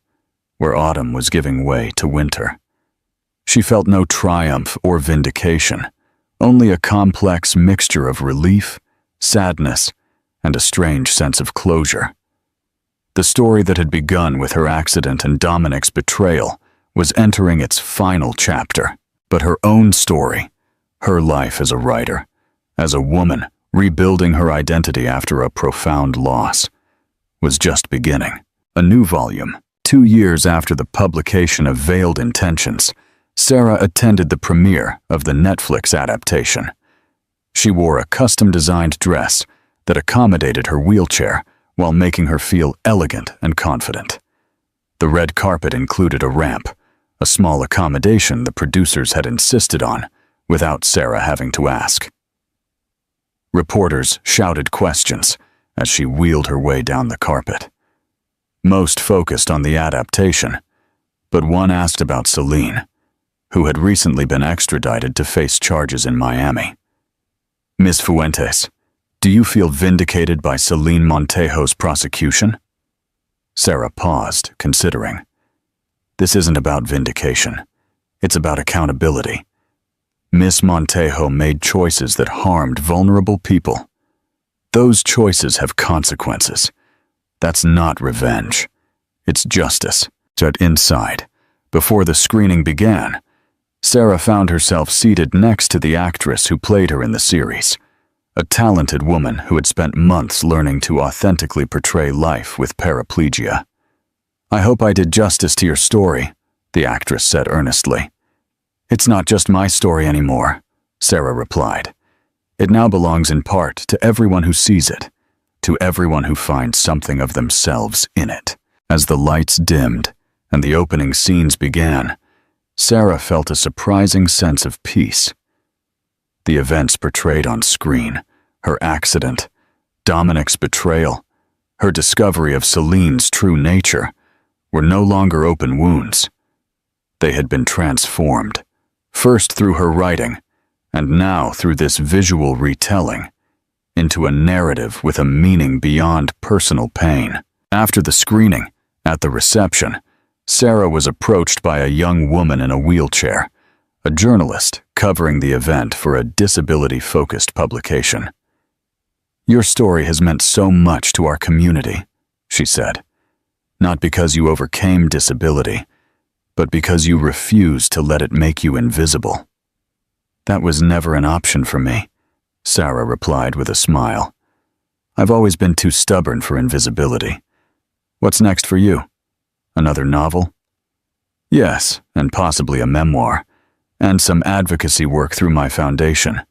where autumn was giving way to winter. She felt no triumph or vindication, only a complex mixture of relief, sadness, and a strange sense of closure. The story that had begun with her accident and Dominic's betrayal was entering its final chapter, but her own story, her life as a writer, as a woman rebuilding her identity after a profound loss, was just beginning. A new volume. 2 years after the publication of Veiled Intentions, Sarah attended the premiere of the Netflix adaptation. She wore a custom-designed dress that accommodated her wheelchair while making her feel elegant and confident. The red carpet included a ramp, a small accommodation the producers had insisted on, without Sarah having to ask. Reporters shouted questions as she wheeled her way down the carpet. Most focused on the adaptation, but one asked about Celine, who had recently been extradited to face charges in Miami. Ms. Fuentes, do you feel vindicated by Celine Montejo's prosecution? Sarah paused, considering. This isn't about vindication. It's about accountability. Miss Montejo made choices that harmed vulnerable people. Those choices have consequences. That's not revenge. It's justice. But inside, before the screening began, Sarah found herself seated next to the actress who played her in the series, a talented woman who had spent months learning to authentically portray life with paraplegia. I hope I did justice to your story, the actress said earnestly. It's not just my story anymore, Sarah replied. It now belongs in part to everyone who sees it, to everyone who finds something of themselves in it. As the lights dimmed and the opening scenes began, Sarah felt a surprising sense of peace. The events portrayed on screen, her accident, Dominic's betrayal, her discovery of Celine's true nature, were no longer open wounds. They had been transformed, first through her writing, and now through this visual retelling, into a narrative with a meaning beyond personal pain. After the screening, at the reception, Sarah was approached by a young woman in a wheelchair, a journalist covering the event for a disability-focused publication. Your story has meant so much to our community, she said, not because you overcame disability, but because you refused to let it make you invisible. That was never an option for me, Sarah replied with a smile. I've always been too stubborn for invisibility. What's next for you? Another novel? Yes, and possibly a memoir, and some advocacy work through my foundation.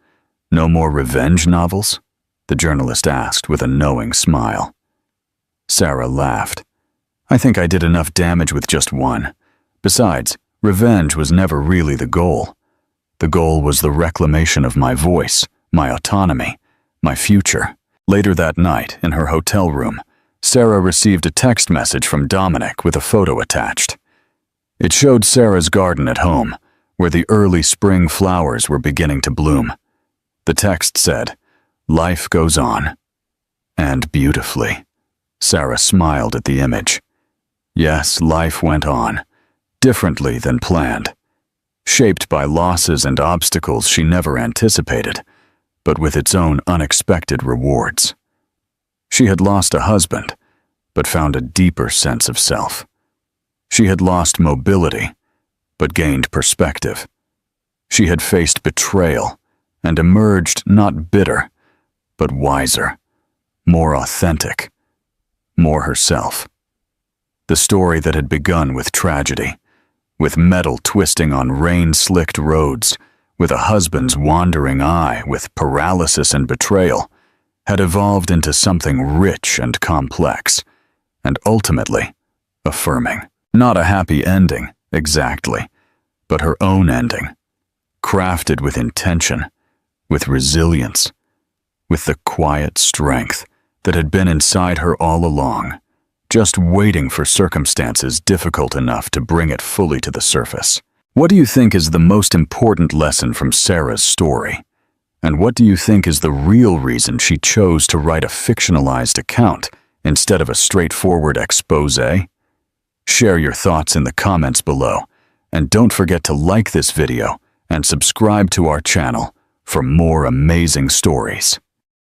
No more revenge novels? The journalist asked with a knowing smile. Sarah laughed. I think I did enough damage with just one. Besides, revenge was never really the goal. The goal was the reclamation of my voice, my autonomy, my future. Later that night, in her hotel room, Sarah received a text message from Dominic with a photo attached. It showed Sarah's garden at home, where the early spring flowers were beginning to bloom. The text said, "Life goes on." And beautifully. Sarah smiled at the image. Yes, life went on, differently than planned, shaped by losses and obstacles she never anticipated, but with its own unexpected rewards. She had lost a husband, but found a deeper sense of self. She had lost mobility, but gained perspective. She had faced betrayal and emerged not bitter, but wiser, more authentic, more herself. The story that had begun with tragedy, with metal twisting on rain-slicked roads, with a husband's wandering eye, with paralysis and betrayal, had evolved into something rich and complex, and ultimately affirming. Not a happy ending, exactly, but her own ending, crafted with intention, with resilience, with the quiet strength that had been inside her all along, just waiting for circumstances difficult enough to bring it fully to the surface. What do you think is the most important lesson from Sarah's story? And what do you think is the real reason she chose to write a fictionalized account instead of a straightforward exposé? Share your thoughts in the comments below, and don't forget to like this video and subscribe to our channel for more amazing stories.